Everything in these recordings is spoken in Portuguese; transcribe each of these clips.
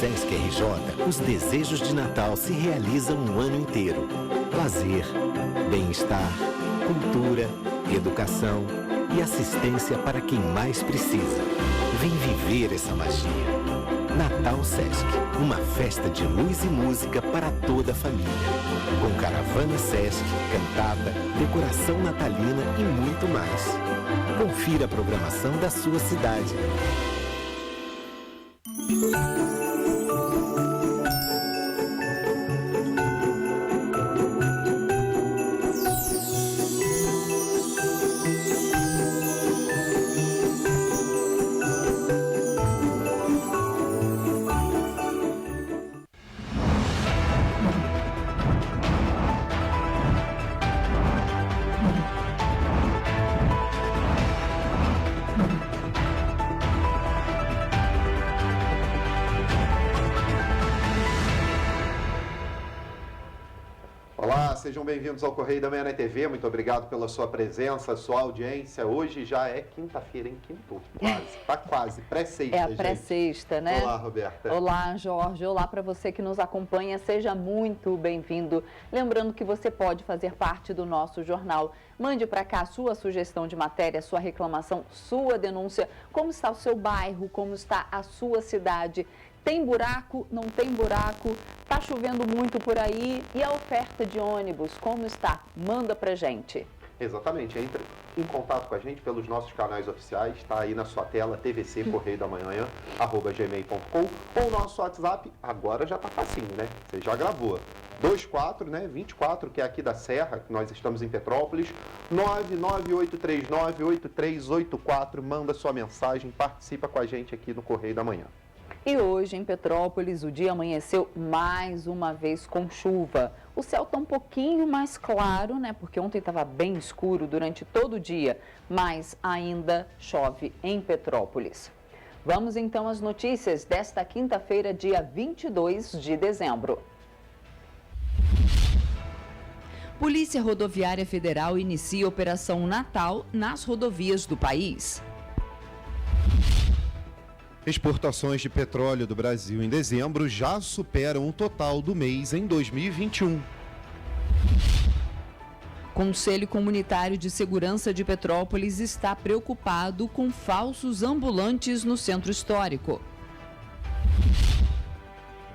Sesc RJ, os desejos de Natal se realizam o ano inteiro. Lazer, bem-estar, cultura, educação e assistência para quem mais precisa. Vem viver essa magia. Natal Sesc, uma festa de luz e música para toda a família. Com caravana Sesc, cantada, decoração natalina e muito mais. Confira a programação da sua cidade. Sejam bem-vindos ao Correio da Manhã na TV. Muito obrigado pela sua presença, sua audiência. Hoje já é quinta-feira, hein? Quinto, quase. Tá quase. Pré-sexta, gente. É a pré-sexta, né? Olá, Roberta. Olá, Jorge. Olá para você que nos acompanha. Seja muito bem-vindo. Lembrando que você pode fazer parte do nosso jornal. Mande para cá a sua sugestão de matéria, sua reclamação, sua denúncia. Como está o seu bairro? Como está a sua cidade? Tem buraco? Não tem buraco? Está chovendo muito por aí? E a oferta de ônibus, como está? Manda pra gente. Exatamente. Entre em contato com a gente pelos nossos canais oficiais. Está aí na sua tela, TVC Correio da Manhã, @gmail.com. Ou nosso WhatsApp, agora já está facinho, né? Você já gravou. 24, né? 24, que é aqui da Serra, que nós estamos em Petrópolis. 998398384. Manda sua mensagem, participa com a gente aqui no Correio da Manhã. E hoje, em Petrópolis, o dia amanheceu mais uma vez com chuva. O céu está um pouquinho mais claro, né? Porque ontem estava bem escuro durante todo o dia, mas ainda chove em Petrópolis. Vamos então às notícias desta quinta-feira, dia 22 de dezembro. Polícia Rodoviária Federal inicia Operação Natal nas rodovias do país. Exportações de petróleo do Brasil em dezembro já superam o total do mês em 2021. Conselho Comunitário de Segurança de Petrópolis está preocupado com falsos ambulantes no centro histórico.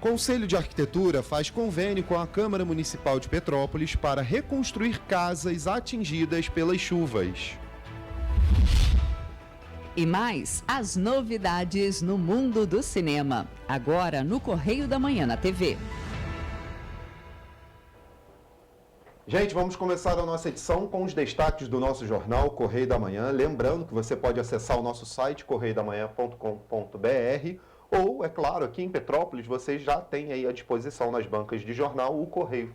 Conselho de Arquitetura faz convênio com a Câmara Municipal de Petrópolis para reconstruir casas atingidas pelas chuvas. E mais, as novidades no mundo do cinema. Agora no Correio da Manhã na TV. Gente, vamos começar a nossa edição com os destaques do nosso jornal Correio da Manhã. Lembrando que você pode acessar o nosso site correiodamanhã.com.br ou, é claro, aqui em Petrópolis você já tem aí à disposição nas bancas de jornal o Correio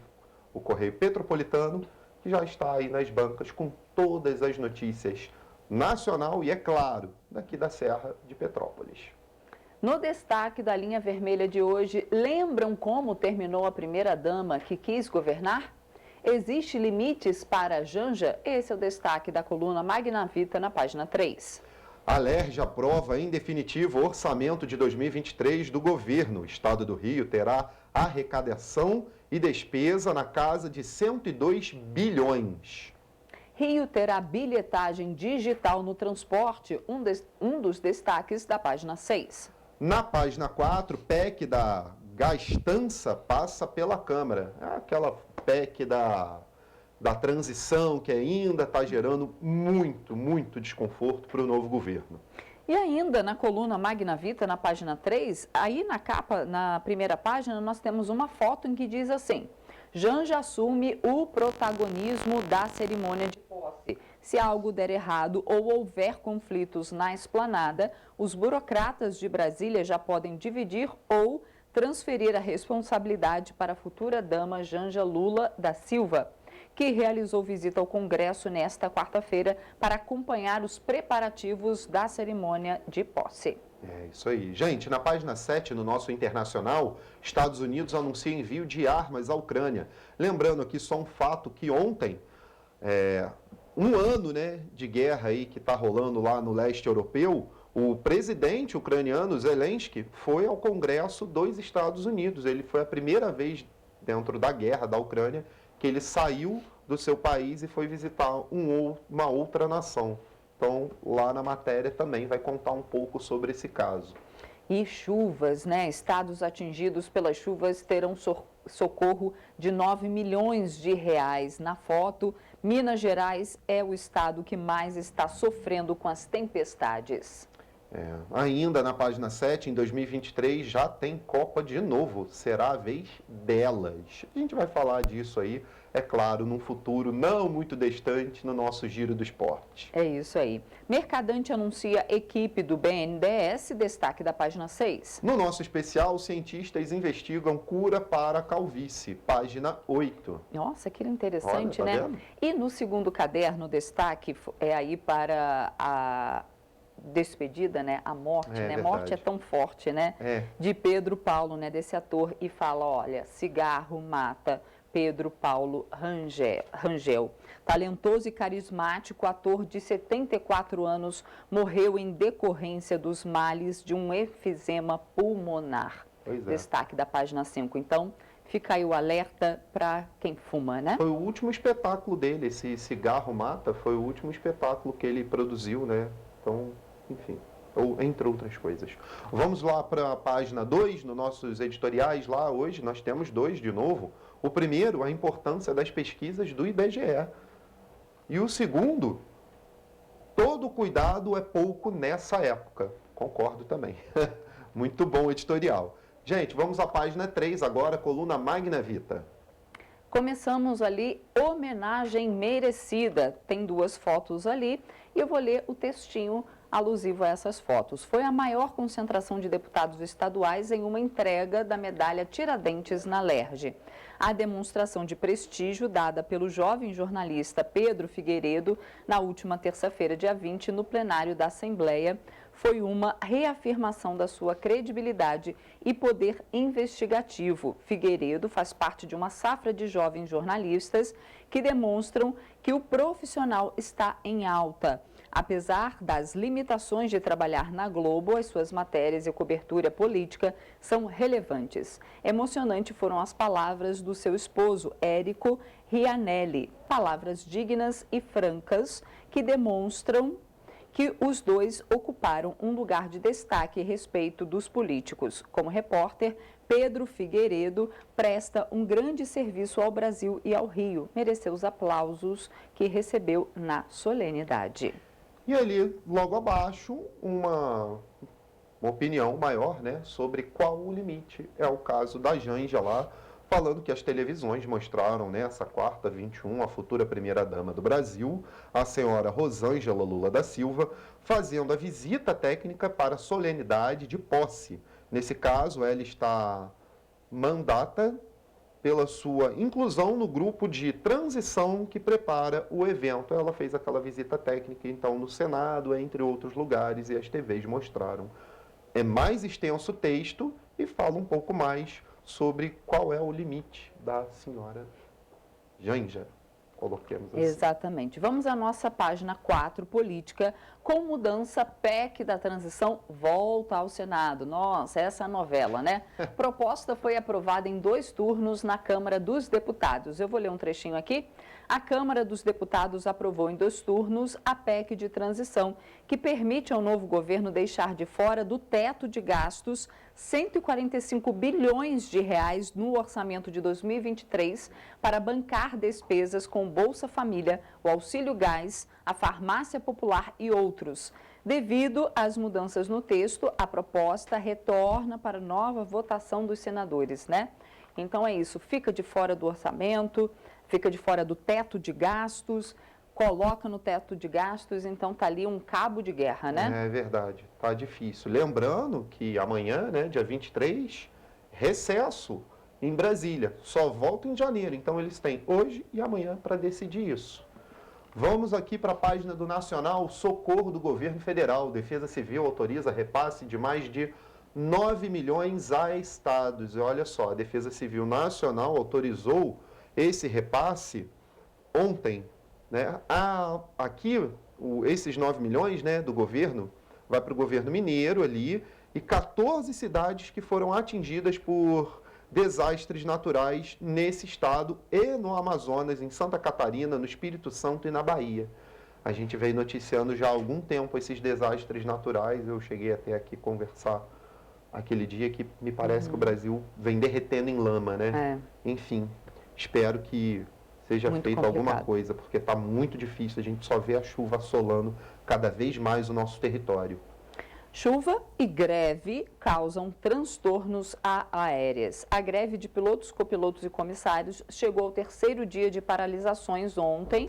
Petropolitano, que já está aí nas bancas com todas as notícias nacional e, é claro, daqui da Serra de Petrópolis. No destaque da linha vermelha de hoje, lembram como terminou a primeira-dama que quis governar? Existe limites para a Janja? Esse é o destaque da coluna Magna Vita na página 3. A Alerj aprova em definitivo o orçamento de 2023 do governo. O Estado do Rio terá arrecadação e despesa na casa de 102 bilhões. Rio terá bilhetagem digital no transporte, um dos destaques da página 6. Na página 4, PEC da gastança passa pela Câmara. É aquela PEC da transição que ainda está gerando muito desconforto para o novo governo. E ainda na coluna Magna Vita, na página 3, aí na capa, na primeira página, nós temos uma foto em que diz assim: Janja assume o protagonismo da cerimônia de posse. Se algo der errado ou houver conflitos na esplanada, os burocratas de Brasília já podem dividir ou transferir a responsabilidade para a futura dama Janja Lula da Silva, que realizou visita ao Congresso nesta quarta-feira para acompanhar os preparativos da cerimônia de posse. É isso aí. Gente, na página 7, no nosso Internacional, Estados Unidos anuncia envio de armas à Ucrânia. Lembrando aqui só um fato que ontem, um ano de guerra aí que está rolando lá no leste europeu, O presidente ucraniano Zelensky foi ao Congresso dos Estados Unidos. Ele foi a primeira vez dentro da guerra da Ucrânia que ele saiu do seu país e foi visitar uma outra nação. Então, lá na matéria também vai contar um pouco sobre esse caso. E chuvas, né? Estados atingidos pelas chuvas terão socorro de 9 milhões de reais. Na foto, Minas Gerais é o estado que mais está sofrendo com as tempestades. Ainda na página 7, em 2023, já tem Copa de novo. Será a vez delas. A gente vai falar disso aí, é claro, num futuro não muito distante no nosso Giro do Esporte. É isso aí. Mercadante anuncia equipe do BNDES, destaque da página 6. No nosso especial, cientistas investigam cura para a calvície, página 8. Nossa, que interessante, Olha, tá né? vendo? E no segundo caderno, destaque é aí para a despedida, né? A morte, né? Verdade. Morte é tão forte, né? De Pedro Paulo, né? Desse ator, e fala, olha, cigarro mata Pedro Paulo Rangel. Talentoso e carismático ator de 74 anos morreu em decorrência dos males de um efizema pulmonar. Pois é. Destaque da página 5. Então, fica aí o alerta para quem fuma, né? Foi o último espetáculo dele, esse Cigarro Mata, foi o último espetáculo que ele produziu, né? Então, enfim, ou entre outras coisas. Vamos lá para a página 2, nos nossos editoriais lá hoje, nós temos 2 de novo. O primeiro, a importância das pesquisas do IBGE. E o segundo, todo cuidado é pouco nessa época. Concordo também. Muito bom o editorial. Gente, vamos à página 3 agora, coluna Magna Vita. Começamos ali, homenagem merecida. Tem 2 fotos ali e eu vou ler o textinho alusivo a essas fotos. Foi a maior concentração de deputados estaduais em uma entrega da medalha Tiradentes na LERJ. A demonstração de prestígio dada pelo jovem jornalista Pedro Figueiredo na última terça-feira, dia 20, no plenário da Assembleia, foi uma reafirmação da sua credibilidade e poder investigativo. Figueiredo faz parte de uma safra de jovens jornalistas que demonstram que o profissional está em alta. Apesar das limitações de trabalhar na Globo, as suas matérias e cobertura política são relevantes. Emocionante foram as palavras do seu esposo, Érico Rianelli. Palavras dignas e francas que demonstram que os dois ocuparam um lugar de destaque a respeito dos políticos. Como repórter, Pedro Figueiredo presta um grande serviço ao Brasil e ao Rio. Mereceu os aplausos que recebeu na solenidade. E ali, logo abaixo, uma opinião maior, né, sobre qual o limite. É o caso da Janja lá, falando que as televisões mostraram nessa quarta, 21, a futura primeira-dama do Brasil, a senhora Rosângela Lula da Silva, fazendo a visita técnica para a solenidade de posse. Nesse caso, ela está mandata pela sua inclusão no grupo de transição que prepara o evento. Ela fez aquela visita técnica, então, no Senado, entre outros lugares, e as TVs mostraram. É mais extenso o texto e fala um pouco mais sobre qual é o limite da senhora Janja. Coloquemos assim. Exatamente. Vamos à nossa página 4, política, com mudança, PEC da transição volta ao Senado. Nossa, essa novela, né? Proposta foi aprovada em 2 turnos na Câmara dos Deputados. Eu vou ler um trechinho aqui. A Câmara dos Deputados aprovou em 2 turnos a PEC de transição, que permite ao novo governo deixar de fora do teto de gastos 145 bilhões de reais no orçamento de 2023 para bancar despesas com Bolsa Família, o Auxílio Gás, a Farmácia Popular e outros. Devido às mudanças no texto, a proposta retorna para nova votação dos senadores, né? Então é isso, fica de fora do orçamento, fica de fora do teto de gastos, coloca no teto de gastos, então está ali um cabo de guerra, né? É verdade, está difícil. Lembrando que amanhã, né, dia 23, recesso em Brasília, só volta em janeiro, então eles têm hoje e amanhã para decidir isso. Vamos aqui para a página do Nacional, socorro do governo federal. Defesa Civil autoriza repasse de mais de 9 milhões a estados. E olha só, a Defesa Civil Nacional autorizou esse repasse ontem, né? Aqui, esses 9 milhões, né, do governo vai para o governo mineiro ali, e 14 cidades que foram atingidas por desastres naturais nesse estado e no Amazonas, em Santa Catarina, no Espírito Santo e na Bahia. A gente vem noticiando já há algum tempo esses desastres naturais. Eu cheguei até aqui conversar aquele dia que me parece que o Brasil vem derretendo em lama, né? Enfim, espero que seja feita alguma coisa, porque está muito difícil. A gente só vê a chuva assolando cada vez mais o nosso território. Chuva e greve causam transtornos aéreas. A greve de pilotos, copilotos e comissários chegou ao 3º dia de paralisações ontem,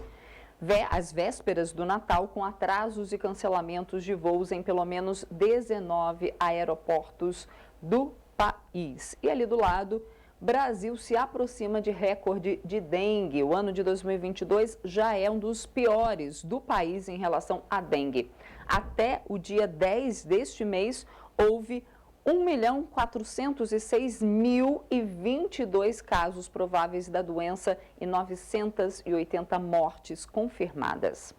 às vésperas do Natal, com atrasos e cancelamentos de voos em pelo menos 19 aeroportos do país. E ali do lado, Brasil se aproxima de recorde de dengue. O ano de 2022 já é um dos piores do país em relação à dengue. Até o dia 10 deste mês, houve 1.406.022 casos prováveis da doença e 980 mortes confirmadas.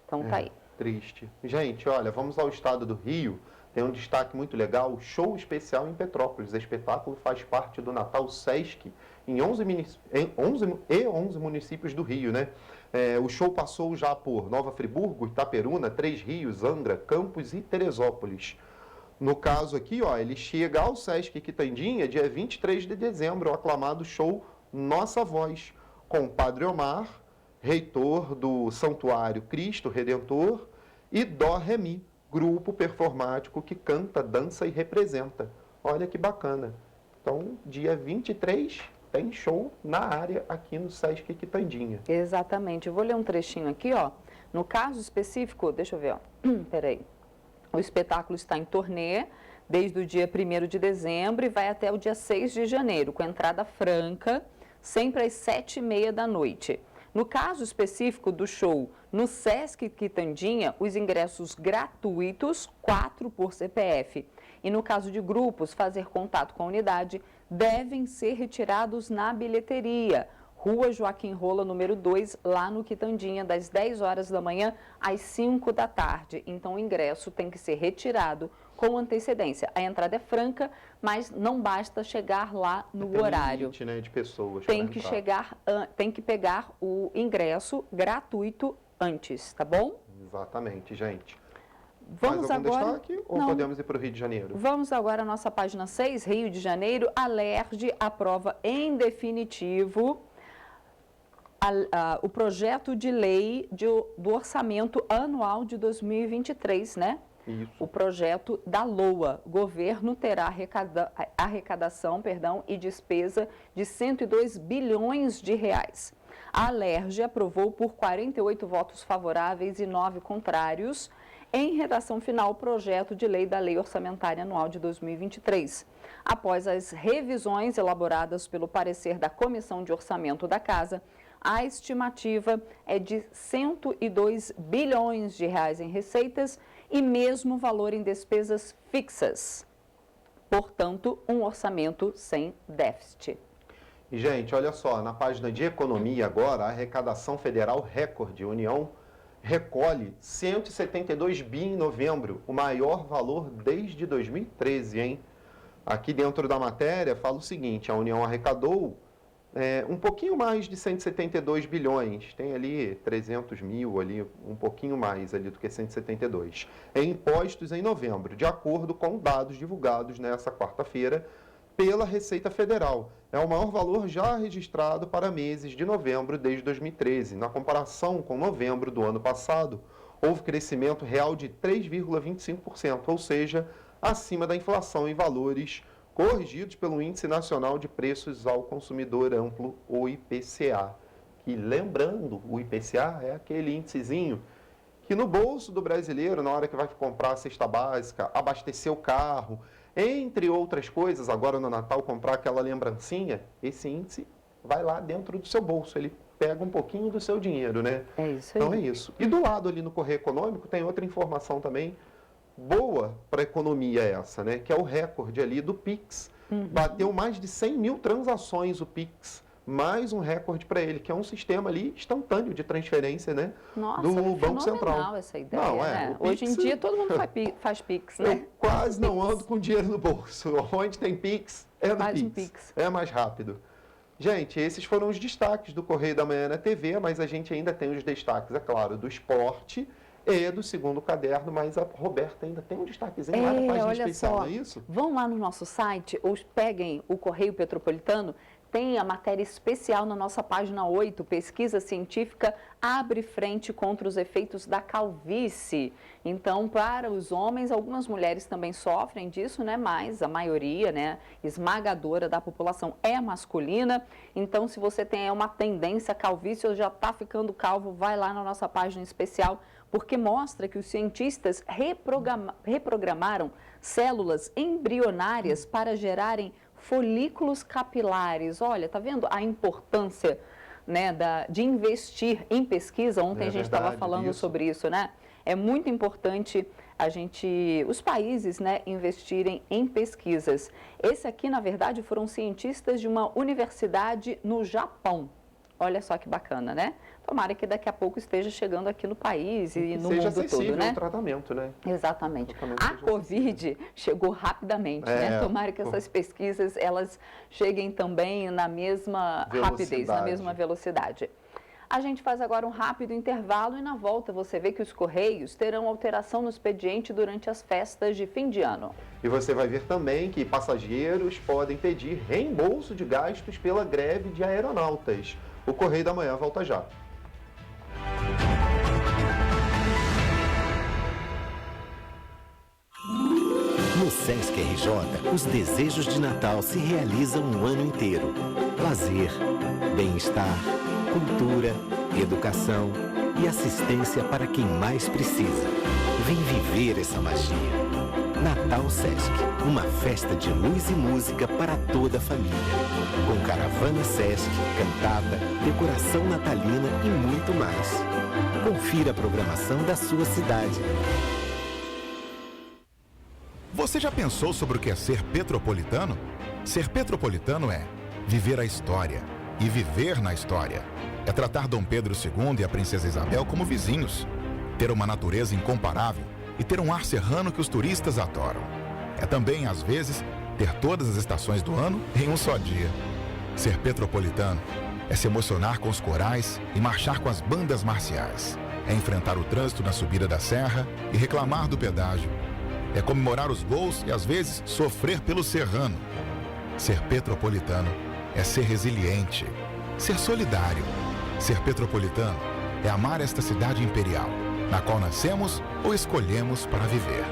Então, tá aí. Triste. Gente, olha, vamos ao estado do Rio. Tem um destaque muito legal, show especial em Petrópolis. O espetáculo faz parte do Natal Sesc em 11 municípios do Rio, né? O show passou já por Nova Friburgo, Itaperuna, Três Rios, Angra, Campos e Teresópolis. No caso aqui, ó, ele chega ao Sesc Quitandinha dia 23 de dezembro, o aclamado show Nossa Voz, com o Padre Omar, reitor do Santuário Cristo Redentor, e Dó Remi, grupo performático que canta, dança e representa. Olha que bacana. Então, dia 23 tem show na área aqui no Sesc Quitandinha. Exatamente. Eu vou ler um trechinho aqui, ó. No caso específico, deixa eu ver, ó. Peraí. O espetáculo está em turnê desde o dia 1º de dezembro e vai até o dia 6 de janeiro, com entrada franca, sempre às 7h30 da noite. No caso específico do show no Sesc Quitandinha, os ingressos gratuitos, 4 por CPF. E no caso de grupos, fazer contato com a unidade, devem ser retirados na bilheteria. Rua Joaquim Rola, número 2, lá no Quitandinha, das 10 horas da manhã às 5 da tarde. Então, o ingresso tem que ser retirado com antecedência. A entrada é franca, mas não basta chegar lá no horário. Limite, né, de pessoas tem que pegar o ingresso gratuito antes, tá bom? Exatamente, gente. Vamos Mais algum agora... destaque ou podemos ir para o Rio de Janeiro? Vamos agora à nossa página 6, Rio de Janeiro. A LERJ aprova em definitivo o projeto de lei do orçamento anual de 2023, né? Isso. O projeto da LOA. O governo terá arrecadação e despesa de 102 bilhões de reais. A LERJ aprovou por 48 votos favoráveis e 9 contrários, em redação final, o projeto de lei da Lei Orçamentária Anual de 2023. Após as revisões elaboradas pelo parecer da Comissão de Orçamento da Casa, a estimativa é de 102 bilhões de reais em receitas e mesmo valor em despesas fixas. Portanto, um orçamento sem déficit. E, gente, olha só, na página de economia agora, a arrecadação federal recorde, União recolhe 172 bi em novembro, o maior valor desde 2013, hein? Aqui dentro da matéria fala o seguinte, a União arrecadou um pouquinho mais de 172 bilhões, tem ali 300 mil, ali, um pouquinho mais ali do que 172, em impostos em novembro, de acordo com dados divulgados nessa quarta-feira pela Receita Federal. É o maior valor já registrado para meses de novembro desde 2013. Na comparação com novembro do ano passado, houve crescimento real de 3,25%, ou seja, acima da inflação em valores corrigidos pelo Índice Nacional de Preços ao Consumidor Amplo, o IPCA. Que, lembrando, o IPCA é aquele índicezinho que no bolso do brasileiro, na hora que vai comprar a cesta básica, abastecer o carro, entre outras coisas, agora no Natal comprar aquela lembrancinha, esse índice vai lá dentro do seu bolso, ele pega um pouquinho do seu dinheiro, né? É isso aí. Então é isso. E do lado ali no Correio Econômico tem outra informação também boa para a economia essa, né? Que é o recorde ali do Pix. Bateu mais de 100 mil transações o Pix, mais um recorde para ele, que é um sistema ali instantâneo de transferência, né? Nossa, do é Banco Central. essa ideia, Não, né? o Hoje em Pix, dia todo mundo faz Pix, né? Eu quase não ando com dinheiro no bolso. Onde tem Pix, é no Faz Pix. um Pix. É mais rápido. Gente, esses foram os destaques do Correio da Manhã na TV, mas a gente ainda tem os destaques, é claro, do esporte e do segundo caderno, mas a Roberta ainda tem um destaquezinho lá na página olha especial, só, não é isso? Vão lá no nosso site ou peguem o Correio Petropolitano, tem a matéria especial na nossa página 8, pesquisa científica abre frente contra os efeitos da calvície. Então, para os homens, algumas mulheres também sofrem disso, né? Mas a maioria, né, esmagadora da população é masculina. Então, se você tem uma tendência à calvície ou já está ficando calvo, vai lá na nossa página especial, porque mostra que os cientistas reprogramaram células embrionárias para gerarem folículos capilares. Olha, tá vendo a importância, né, de investir em pesquisa? Ontem a gente estava falando sobre isso, né? É muito importante os países, né, investirem em pesquisas. Esse aqui, na verdade, foram cientistas de uma universidade no Japão. Olha só que bacana, né? Tomara que daqui a pouco esteja chegando aqui no país e no mundo todo, né? O tratamento, né? Exatamente. A Covid chegou rapidamente, né? Tomara que essas pesquisas, elas cheguem também na mesma rapidez, na mesma velocidade. A gente faz agora um rápido intervalo e na volta você vê que os Correios terão alteração no expediente durante as festas de fim de ano. E você vai ver também que passageiros podem pedir reembolso de gastos pela greve de aeronautas. O Correio da Manhã volta já. No Sesc RJ, os desejos de Natal se realizam o ano inteiro. Lazer, bem-estar, cultura, educação e assistência para quem mais precisa. Vem viver essa magia. Natal Sesc, uma festa de luz e música para toda a família. Com caravana Sesc, cantada, decoração natalina e muito mais. Confira a programação da sua cidade. Você já pensou sobre o que é ser petropolitano? Ser petropolitano é viver a história e viver na história. É tratar Dom Pedro II e a Princesa Isabel como vizinhos. Ter uma natureza incomparável e ter um ar serrano que os turistas adoram. É também, às vezes, ter todas as estações do ano em um só dia. Ser petropolitano é se emocionar com os corais e marchar com as bandas marciais. É enfrentar o trânsito na subida da serra e reclamar do pedágio. É comemorar os gols e, às vezes, sofrer pelo serrano. Ser petropolitano é ser resiliente, ser solidário. Ser petropolitano é amar esta cidade imperial, na qual nascemos ou escolhemos para viver.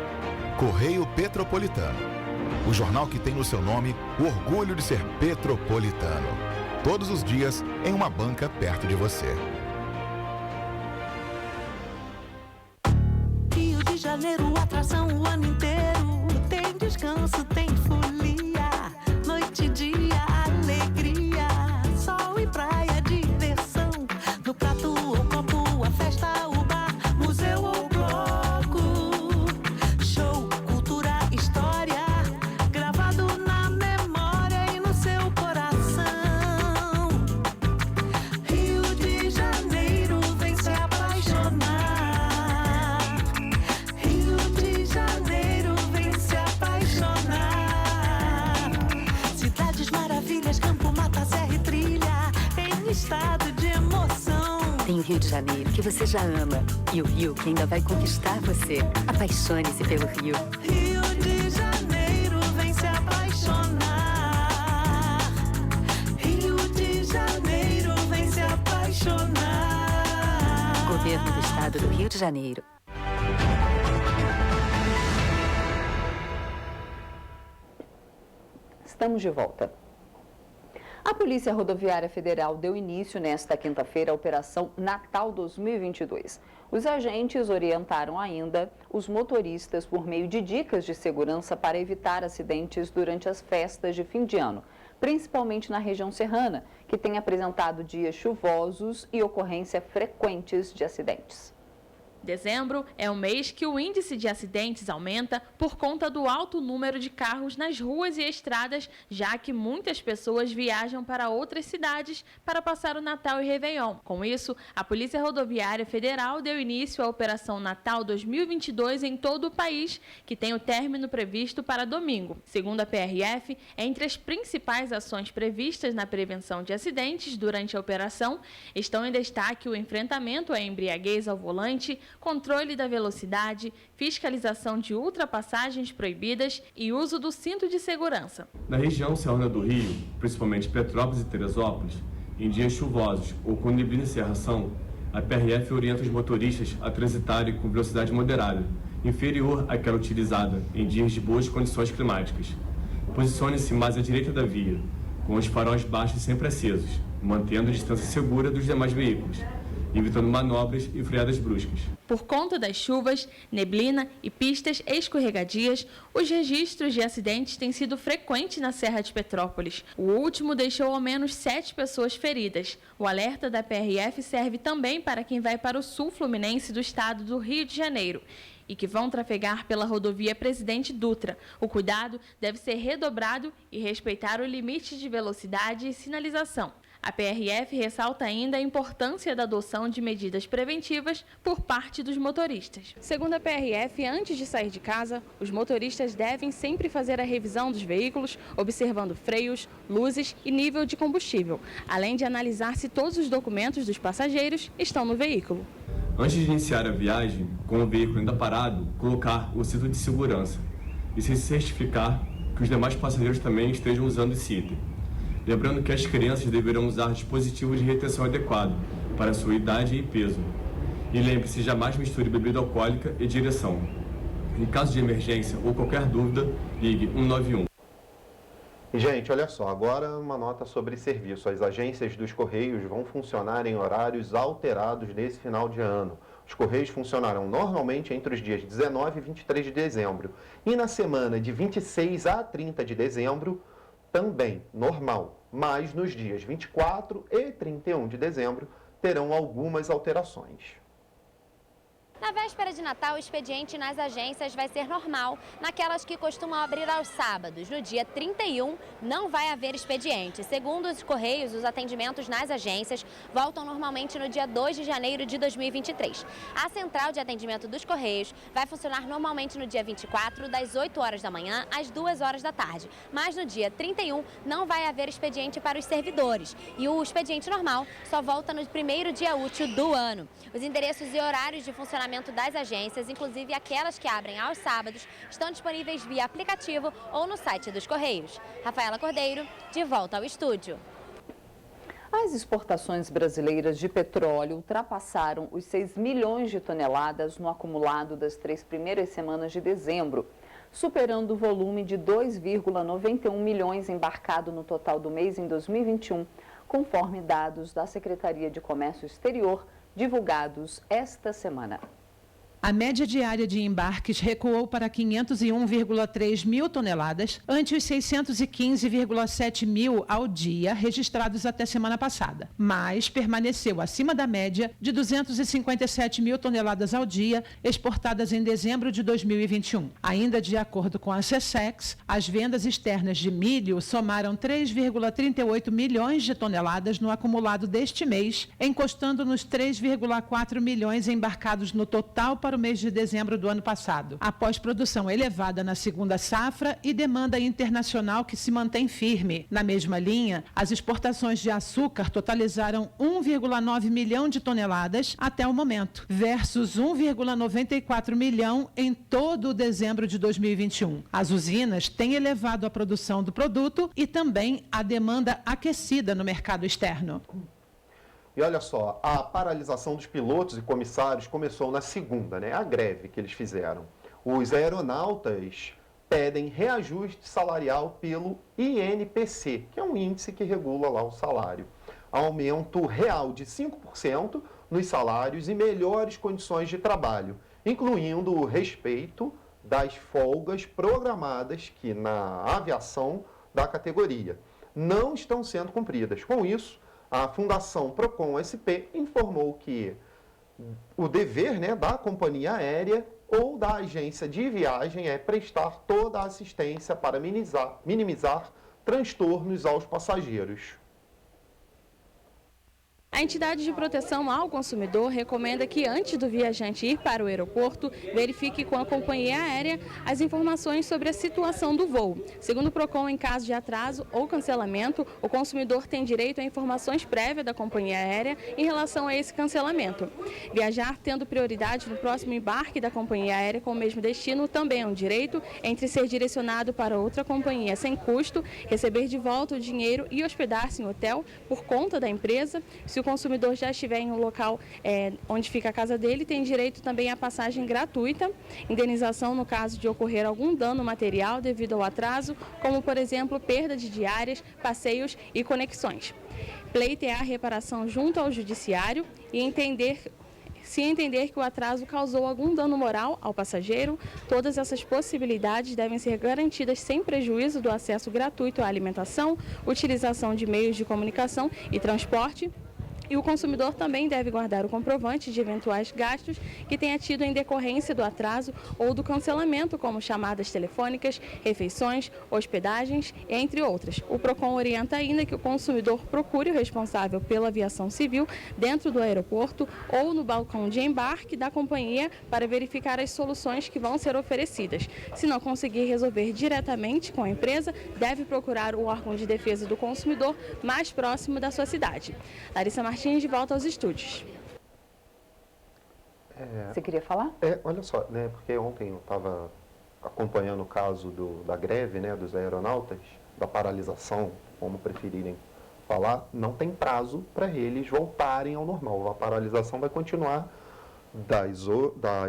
Correio Petropolitano, o jornal que tem no seu nome o orgulho de ser petropolitano. Todos os dias em uma banca perto de você. Rio de Janeiro, atração o ano inteiro. Tem descanso, tem folia, noite e dia, alegria, sol e praia, diversão. No prato ou copo, a festa, o bar, museu ou bloco. Show, cultura, história, gravado na memória e no seu coração. Rio de Janeiro, vem se apaixonar. Rio de Janeiro, vem se apaixonar. Cidades maravilhas, campo, mata, serra e trilha, em estado de emoção. Tem o Rio de Janeiro, que você já ama, e o Rio, que ainda vai conquistar você. Apaixone-se pelo Rio. Rio de Janeiro, vem se apaixonar. Rio de Janeiro, vem se apaixonar. Governo do Estado do Rio de Janeiro. Estamos de volta. A Polícia Rodoviária Federal deu início nesta quinta-feira à Operação Natal 2022. Os agentes orientaram ainda os motoristas por meio de dicas de segurança para evitar acidentes durante as festas de fim de ano, principalmente na região serrana, que tem apresentado dias chuvosos e ocorrência frequentes de acidentes. Dezembro é o mês que o índice de acidentes aumenta por conta do alto número de carros nas ruas e estradas, já que muitas pessoas viajam para outras cidades para passar o Natal e Réveillon. Com isso, a Polícia Rodoviária Federal deu início à Operação Natal 2022 em todo o país, que tem o término previsto para domingo. Segundo a PRF, entre as principais ações previstas na prevenção de acidentes durante a operação, estão em destaque o enfrentamento à embriaguez ao volante, controle da velocidade, fiscalização de ultrapassagens proibidas e uso do cinto de segurança. Na região serrana do Rio, principalmente Petrópolis e Teresópolis, em dias chuvosos ou com neblina e cerração, a PRF orienta os motoristas a transitarem com velocidade moderada, inferior àquela utilizada em dias de boas condições climáticas. Posicione-se mais à direita da via, com os faróis baixos sempre acesos, mantendo a distância segura dos demais veículos, evitando manobras e freadas bruscas. Por conta das chuvas, neblina e pistas escorregadias, os registros de acidentes têm sido frequentes na Serra de Petrópolis. O último deixou ao menos 7 pessoas feridas. O alerta da PRF serve também para quem vai para o sul fluminense do estado do Rio de Janeiro e que vão trafegar pela rodovia Presidente Dutra. O cuidado deve ser redobrado e respeitar o limite de velocidade e sinalização. A PRF ressalta ainda a importância da adoção de medidas preventivas por parte dos motoristas. Segundo a PRF, antes de sair de casa, os motoristas devem sempre fazer a revisão dos veículos, observando freios, luzes e nível de combustível, além de analisar se todos os documentos dos passageiros estão no veículo. Antes de iniciar a viagem, com o veículo ainda parado, colocar o cinto de segurança e se certificar que os demais passageiros também estejam usando esse item. Lembrando que as crianças deverão usar dispositivos de retenção adequado para sua idade e peso. E lembre-se, jamais misture bebida alcoólica e direção. Em caso de emergência ou qualquer dúvida, ligue 191. E, gente, olha só, agora uma nota sobre serviço. As agências dos Correios vão funcionar em horários alterados nesse final de ano. Os Correios funcionarão normalmente entre os dias 19 e 23 de dezembro. E na semana de 26 a 30 de dezembro, também normal. Mas nos dias 24 e 31 de dezembro terão algumas alterações. Na véspera de Natal, o expediente nas agências vai ser normal, naquelas que costumam abrir aos sábados. No dia 31, não vai haver expediente. Segundo os Correios, os atendimentos nas agências voltam normalmente no dia 2 de janeiro de 2023. A central de atendimento dos Correios vai funcionar normalmente no dia 24, das 8 horas da manhã às 2 horas da tarde. Mas no dia 31, não vai haver expediente para os servidores. E o expediente normal só volta no primeiro dia útil do ano. Os endereços e horários de funcionamento das agências, inclusive aquelas que abrem aos sábados, estão disponíveis via aplicativo ou no site dos Correios. Rafaela Cordeiro, de volta ao estúdio. As exportações brasileiras de petróleo ultrapassaram os 6 milhões de toneladas no acumulado das 3 primeiras semanas de dezembro, superando o volume de 2,91 milhões embarcado no total do mês em 2021, conforme dados da Secretaria de Comércio Exterior divulgados esta semana. A média diária de embarques recuou para 501,3 mil toneladas, ante os 615,7 mil ao dia registrados até semana passada, mas permaneceu acima da média de 257 mil toneladas ao dia exportadas em dezembro de 2021. Ainda de acordo com a SESEX, as vendas externas de milho somaram 3,38 milhões de toneladas no acumulado deste mês, encostando nos 3,4 milhões embarcados no total para o mês de dezembro do ano passado, após produção elevada na segunda safra e demanda internacional que se mantém firme. Na mesma linha, as exportações de açúcar totalizaram 1,9 milhão de toneladas até o momento, versus 1,94 milhão em todo o dezembro de 2021. As usinas têm elevado a produção do produto e também a demanda aquecida no mercado externo. E olha só, a paralisação dos pilotos e comissários começou na segunda, a greve que eles fizeram. Os aeronautas pedem reajuste salarial pelo INPC, que é um índice que regula lá o salário. Aumento real de 5% nos salários e melhores condições de trabalho, incluindo o respeito das folgas programadas que na aviação da categoria não estão sendo cumpridas. Com isso, a Fundação Procon SP informou que o dever, né, da companhia aérea ou da agência de viagem é prestar toda a assistência para minimizar transtornos aos passageiros. A entidade de proteção ao consumidor recomenda que, antes do viajante ir para o aeroporto, verifique com a companhia aérea as informações sobre a situação do voo. Segundo o PROCON, em caso de atraso ou cancelamento, o consumidor tem direito a informações prévias da companhia aérea em relação a esse cancelamento. Viajar tendo prioridade no próximo embarque da companhia aérea com o mesmo destino também é um direito, entre ser direcionado para outra companhia sem custo, receber de volta o dinheiro e hospedar-se em hotel por conta da empresa. Se o consumidor já estiver em um local onde fica a casa dele, tem direito também à passagem gratuita, indenização no caso de ocorrer algum dano material devido ao atraso, como, por exemplo, perda de diárias, passeios e conexões. Pleitear reparação junto ao judiciário e se entender que o atraso causou algum dano moral ao passageiro, todas essas possibilidades devem ser garantidas sem prejuízo do acesso gratuito à alimentação, utilização de meios de comunicação e transporte. E o consumidor também deve guardar o comprovante de eventuais gastos que tenha tido em decorrência do atraso ou do cancelamento, como chamadas telefônicas, refeições, hospedagens, entre outras. O PROCON orienta ainda que o consumidor procure o responsável pela aviação civil dentro do aeroporto ou no balcão de embarque da companhia para verificar as soluções que vão ser oferecidas. Se não conseguir resolver diretamente com a empresa, deve procurar o órgão de defesa do consumidor mais próximo da sua cidade. Larissa Martins, de volta aos estúdios. Você queria falar? Olha só, né, porque ontem eu estava acompanhando o caso da greve, né, dos aeronautas, da paralisação, como preferirem falar, não tem prazo para eles voltarem ao normal. A paralisação vai continuar das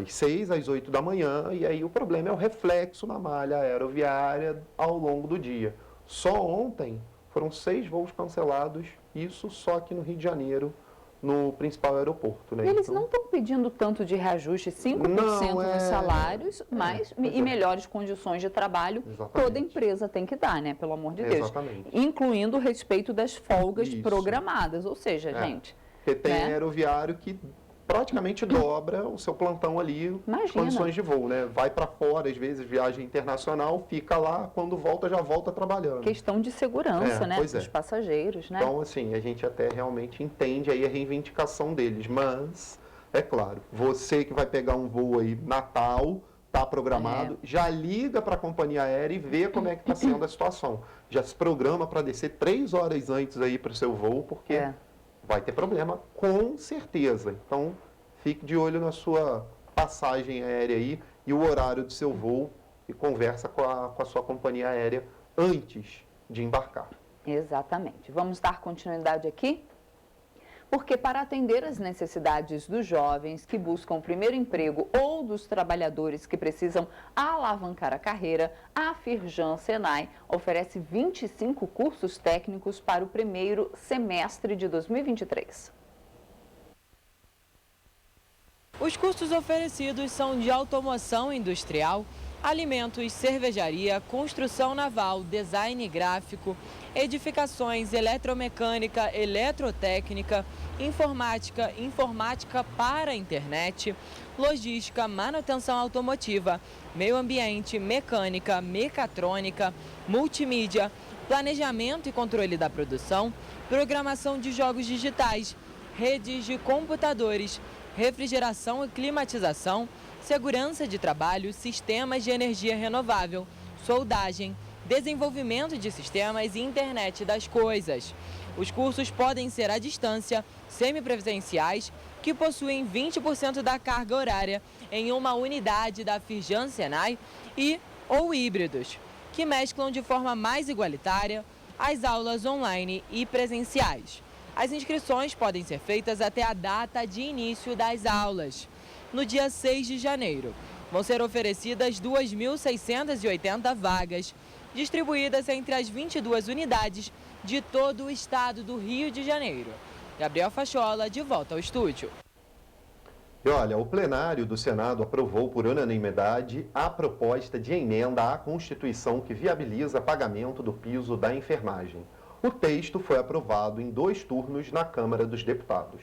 6 às 8 da manhã, e aí o problema é o reflexo na malha aeroviária ao longo do dia. Só ontem foram 6 voos cancelados, isso só aqui no Rio de Janeiro, no principal aeroporto. Né? Eles não estão pedindo tanto de reajuste, 5% nos salários, mas e melhores condições de trabalho. Exatamente. Toda empresa tem que dar, né? Pelo amor de Deus. Exatamente. Incluindo o respeito das folgas programadas. Ou seja, gente... Porque tem aeroviário que praticamente dobra o seu plantão ali, as condições de voo, né? Vai para fora, às vezes, viagem internacional, fica lá, quando volta, já volta trabalhando. Questão de segurança, né? Dos passageiros, né? Então, assim, a gente até realmente entende aí a reivindicação deles, mas, é claro, você que vai pegar um voo aí Natal, tá programado, já liga para a companhia aérea e vê como é que está sendo a situação. Já se programa para descer 3 horas antes aí para o seu voo, porque... vai ter problema, com certeza. Então, fique de olho na sua passagem aérea aí e o horário do seu voo e conversa com a sua companhia aérea antes de embarcar. Exatamente. Vamos dar continuidade aqui? Porque para atender às necessidades dos jovens que buscam o primeiro emprego ou dos trabalhadores que precisam alavancar a carreira, a Firjan Senai oferece 25 cursos técnicos para o primeiro semestre de 2023. Os cursos oferecidos são de automoção industrial, alimentos, cervejaria, construção naval, design gráfico, edificações, eletromecânica, eletrotécnica, informática, informática para a internet, logística, manutenção automotiva, meio ambiente, mecânica, mecatrônica, multimídia, planejamento e controle da produção, programação de jogos digitais, redes de computadores, refrigeração e climatização, segurança de trabalho, sistemas de energia renovável, soldagem, desenvolvimento de sistemas e internet das coisas. Os cursos podem ser à distância, semipresenciais, que possuem 20% da carga horária em uma unidade da Firjan Senai ou híbridos, que mesclam de forma mais igualitária as aulas online e presenciais. As inscrições podem ser feitas até a data de início das aulas, no dia 6 de janeiro. Vão ser oferecidas 2.680 vagas, distribuídas entre as 22 unidades de todo o estado do Rio de Janeiro. Gabriel Fachola, de volta ao estúdio. E olha, o plenário do Senado aprovou por unanimidade a proposta de emenda à Constituição que viabiliza pagamento do piso da enfermagem. O texto foi aprovado em 2 turnos na Câmara dos Deputados.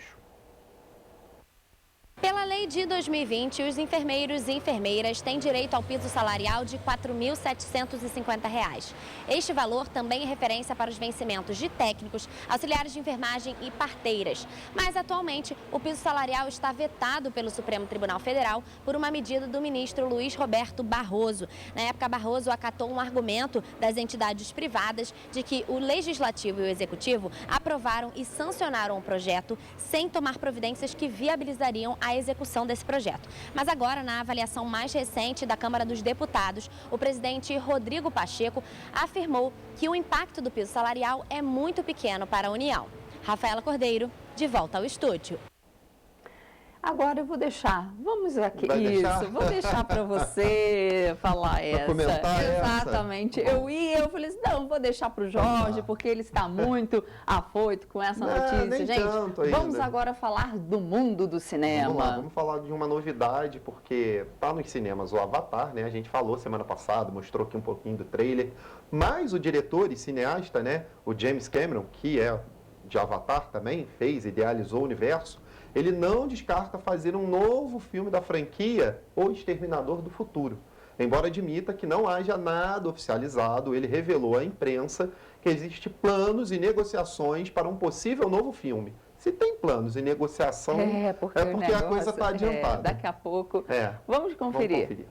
lei de 2020, os enfermeiros e enfermeiras têm direito ao piso salarial de R$ 4.750. Este valor também é referência para os vencimentos de técnicos, auxiliares de enfermagem e parteiras. Mas, atualmente, o piso salarial está vetado pelo Supremo Tribunal Federal por uma medida do ministro Luiz Roberto Barroso. Na época, Barroso acatou um argumento das entidades privadas de que o Legislativo e o Executivo aprovaram e sancionaram o projeto sem tomar providências que viabilizariam a execução desse projeto. Mas agora, na avaliação mais recente da Câmara dos Deputados, o presidente Rodrigo Pacheco afirmou que o impacto do piso salarial é muito pequeno para a União. Rafaela Cordeiro, de volta ao estúdio. Agora eu vou deixar, vamos aqui, vou deixar para você falar essa. Exatamente. Essa? Eu falei assim, não, vou deixar para o Jorge, porque ele está muito afoito com essa notícia. Gente, vamos agora falar do mundo do cinema. Vamos lá, vamos falar de uma novidade, porque tá nos cinemas o Avatar, né? A gente falou semana passada, mostrou aqui um pouquinho do trailer, mas o diretor e cineasta, né, o James Cameron, que é de Avatar também, idealizou o universo, ele não descarta fazer um novo filme da franquia, O Exterminador do Futuro. Embora admita que não haja nada oficializado, ele revelou à imprensa que existem planos e negociações para um possível novo filme. Se tem planos e negociação, é porque a coisa está adiantada. Daqui a pouco. Vamos conferir.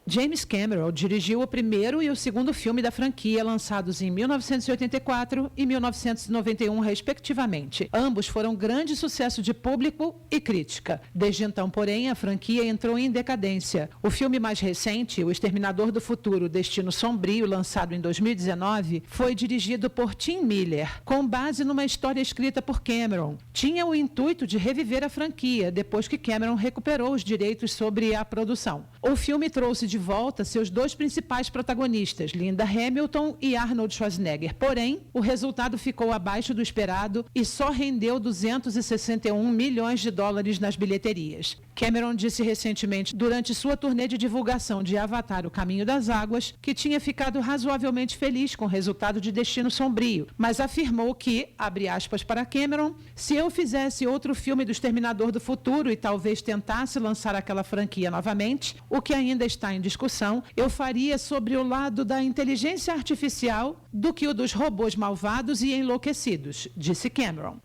James Cameron dirigiu o primeiro e o segundo filme da franquia, lançados em 1984 e 1991, respectivamente. Ambos foram grande sucesso de público e crítica. Desde então, porém, a franquia entrou em decadência. O filme mais recente, O Exterminador do Futuro, Destino Sombrio, lançado em 2019, foi dirigido por Tim Miller, com base numa história escrita por Cameron. Tinha o intuito de reviver a franquia, depois que Cameron recuperou os direitos sobre a produção. O filme trouxe de volta seus dois principais protagonistas, Linda Hamilton e Arnold Schwarzenegger. Porém, o resultado ficou abaixo do esperado e só rendeu 261 milhões de dólares nas bilheterias. Cameron disse recentemente, durante sua turnê de divulgação de Avatar: O Caminho das Águas, que tinha ficado razoavelmente feliz com o resultado de Destino Sombrio, mas afirmou que, abre aspas para Cameron, se eu fizesse outro filme do Exterminador do Futuro e talvez tentasse lançar aquela franquia novamente, o que ainda está em discussão, eu faria sobre o lado da inteligência artificial do que o dos robôs malvados e enlouquecidos, disse Cameron.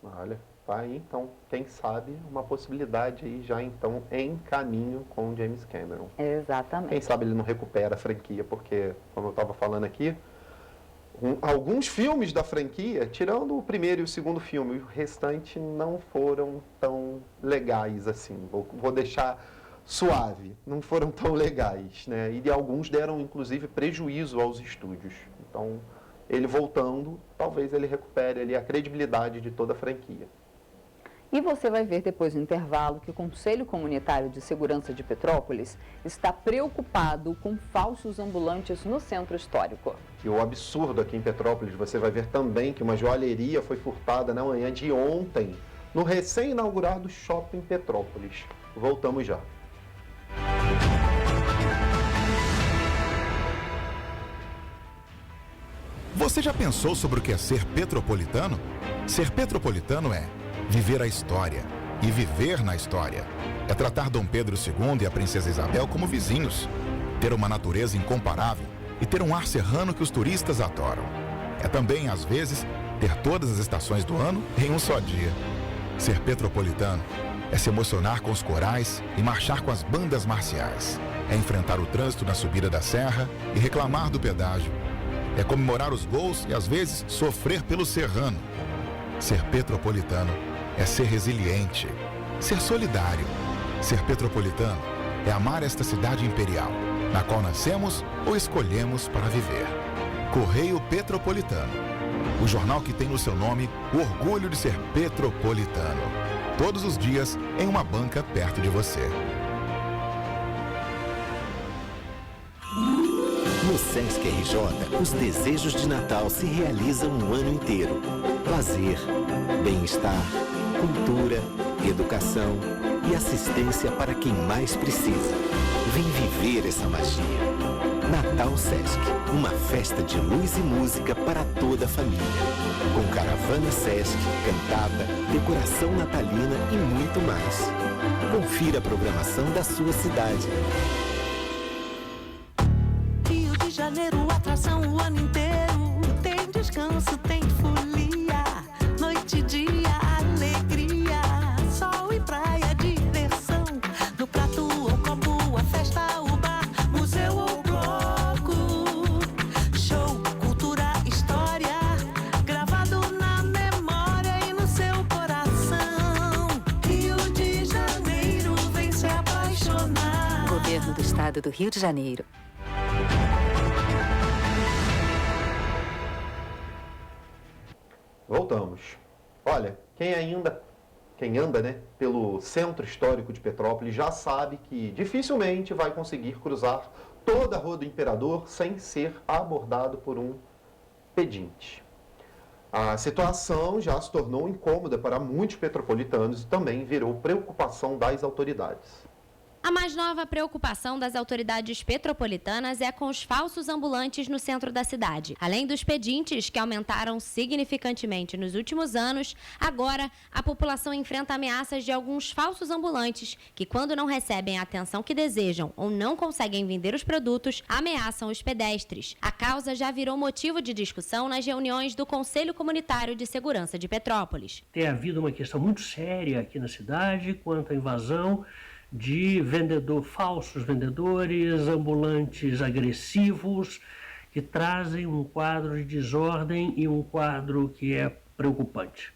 Olha, tá aí então, quem sabe, uma possibilidade aí já então em caminho com o James Cameron. Exatamente. Quem sabe ele não recupera a franquia, porque, como eu estava falando aqui, alguns filmes da franquia, tirando o primeiro e o segundo filme, o restante não foram tão legais assim. Vou deixar suave, não foram tão legais, né? E alguns deram, inclusive, prejuízo aos estúdios. Então, ele voltando, talvez ele recupere ali a credibilidade de toda a franquia. E você vai ver depois do intervalo que o Conselho Comunitário de Segurança de Petrópolis está preocupado com falsos ambulantes no centro histórico. E o absurdo aqui em Petrópolis, você vai ver também que uma joalheria foi furtada na manhã de ontem, no recém-inaugurado Shopping Petrópolis. Voltamos já. Você já pensou sobre o que é ser petropolitano? Ser petropolitano é viver a história e viver na história. É tratar Dom Pedro II e a Princesa Isabel como vizinhos, ter uma natureza incomparável e ter um ar serrano que os turistas adoram. É também, às vezes, ter todas as estações do ano em um só dia. Ser petropolitano é se emocionar com os corais e marchar com as bandas marciais. É enfrentar o trânsito na subida da serra e reclamar do pedágio. É comemorar os gols e, às vezes, sofrer pelo serrano. Ser petropolitano é ser resiliente, ser solidário. Ser petropolitano é amar esta cidade imperial, na qual nascemos ou escolhemos para viver. Correio Petropolitano, o jornal que tem no seu nome o orgulho de ser petropolitano. Todos os dias em uma banca perto de você. No Sesc RJ, os desejos de Natal se realizam o ano inteiro. Lazer, bem-estar, cultura, educação e assistência para quem mais precisa. Vem viver essa magia. Natal Sesc, uma festa de luz e música para toda a família. Com caravana Sesc, cantata, decoração natalina e muito mais. Confira a programação da sua cidade. Rio de Janeiro, atração o ano inteiro. Tem descanso, tem folia. Noite e dia, alegria. Sol e praia, diversão. No prato ou copo, a festa, o bar, museu ou bloco. Show, cultura, história. Gravado na memória e no seu coração. Rio de Janeiro, vem se apaixonar. Governo do Estado do Rio de Janeiro. Voltamos. Olha, quem anda, né, pelo centro histórico de Petrópolis já sabe que dificilmente vai conseguir cruzar toda a Rua do Imperador sem ser abordado por um pedinte. A situação já se tornou incômoda para muitos petropolitanos e também virou preocupação das autoridades. A mais nova preocupação das autoridades petropolitanas é com os falsos ambulantes no centro da cidade. Além dos pedintes, que aumentaram significantemente nos últimos anos, agora a população enfrenta ameaças de alguns falsos ambulantes que, quando não recebem a atenção que desejam ou não conseguem vender os produtos, ameaçam os pedestres. A causa já virou motivo de discussão nas reuniões do Conselho Comunitário de Segurança de Petrópolis. Tem havido uma questão muito séria aqui na cidade quanto à invasão de falsos vendedores, ambulantes agressivos, que trazem um quadro de desordem e um quadro que é preocupante.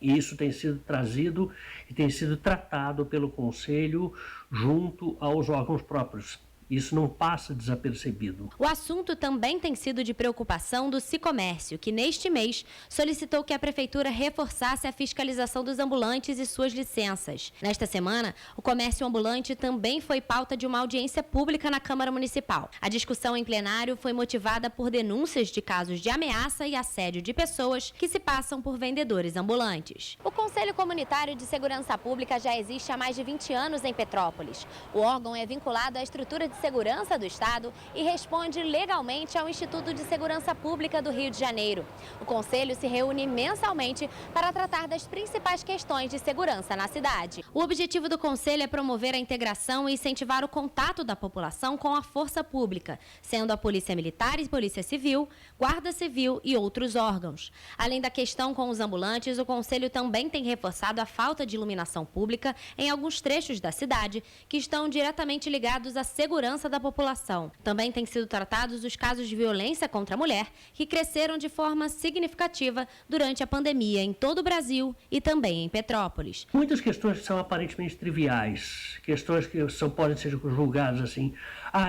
E isso tem sido trazido e tem sido tratado pelo Conselho junto aos órgãos próprios. Isso não passa desapercebido. O assunto também tem sido de preocupação do Sicomércio, que neste mês solicitou que a Prefeitura reforçasse a fiscalização dos ambulantes e suas licenças. Nesta semana, o comércio ambulante também foi pauta de uma audiência pública na Câmara Municipal. A discussão em plenário foi motivada por denúncias de casos de ameaça e assédio de pessoas que se passam por vendedores ambulantes. O Conselho Comunitário de Segurança Pública já existe há mais de 20 anos em Petrópolis. O órgão é vinculado à estrutura de Segurança do Estado e responde legalmente ao Instituto de Segurança Pública do Rio de Janeiro. O Conselho se reúne mensalmente para tratar das principais questões de segurança na cidade. O objetivo do Conselho é promover a integração e incentivar o contato da população com a força pública, sendo a Polícia Militar e Polícia Civil, Guarda Civil e outros órgãos. Além da questão com os ambulantes, o Conselho também tem reforçado a falta de iluminação pública em alguns trechos da cidade que estão diretamente ligados à segurança da população. Também têm sido tratados os casos de violência contra a mulher, que cresceram de forma significativa durante a pandemia em todo o Brasil e também em Petrópolis. Muitas questões que são aparentemente triviais, questões que podem ser julgadas assim,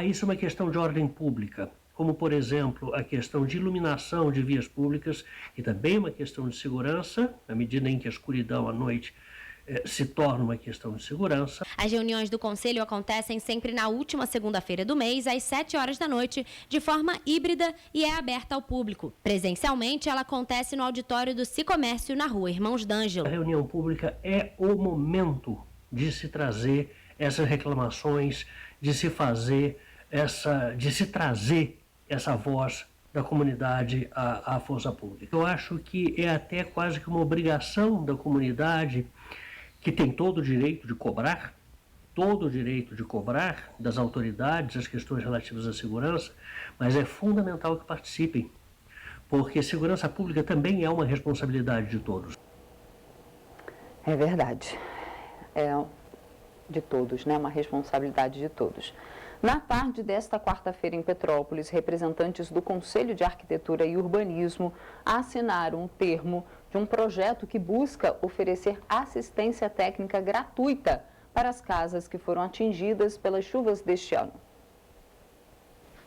isso é uma questão de ordem pública, como, por exemplo, a questão de iluminação de vias públicas, que também é uma questão de segurança, na medida em que a escuridão à noite se torna uma questão de segurança. As reuniões do Conselho acontecem sempre na última segunda-feira do mês, às 7 horas da noite, de forma híbrida e é aberta ao público. Presencialmente, ela acontece no auditório do Sicomércio, na Rua Irmãos d'Ângelo. A reunião pública é o momento de se trazer essas reclamações, de se trazer essa voz da comunidade à força pública. Eu acho que é até quase que uma obrigação da comunidade, que tem todo o direito de cobrar das autoridades as questões relativas à segurança, mas é fundamental que participem, porque segurança pública também é uma responsabilidade de todos. É verdade. É de todos, né? Uma responsabilidade de todos. Na tarde desta quarta-feira em Petrópolis, representantes do Conselho de Arquitetura e Urbanismo assinaram um termo de um projeto que busca oferecer assistência técnica gratuita para as casas que foram atingidas pelas chuvas deste ano.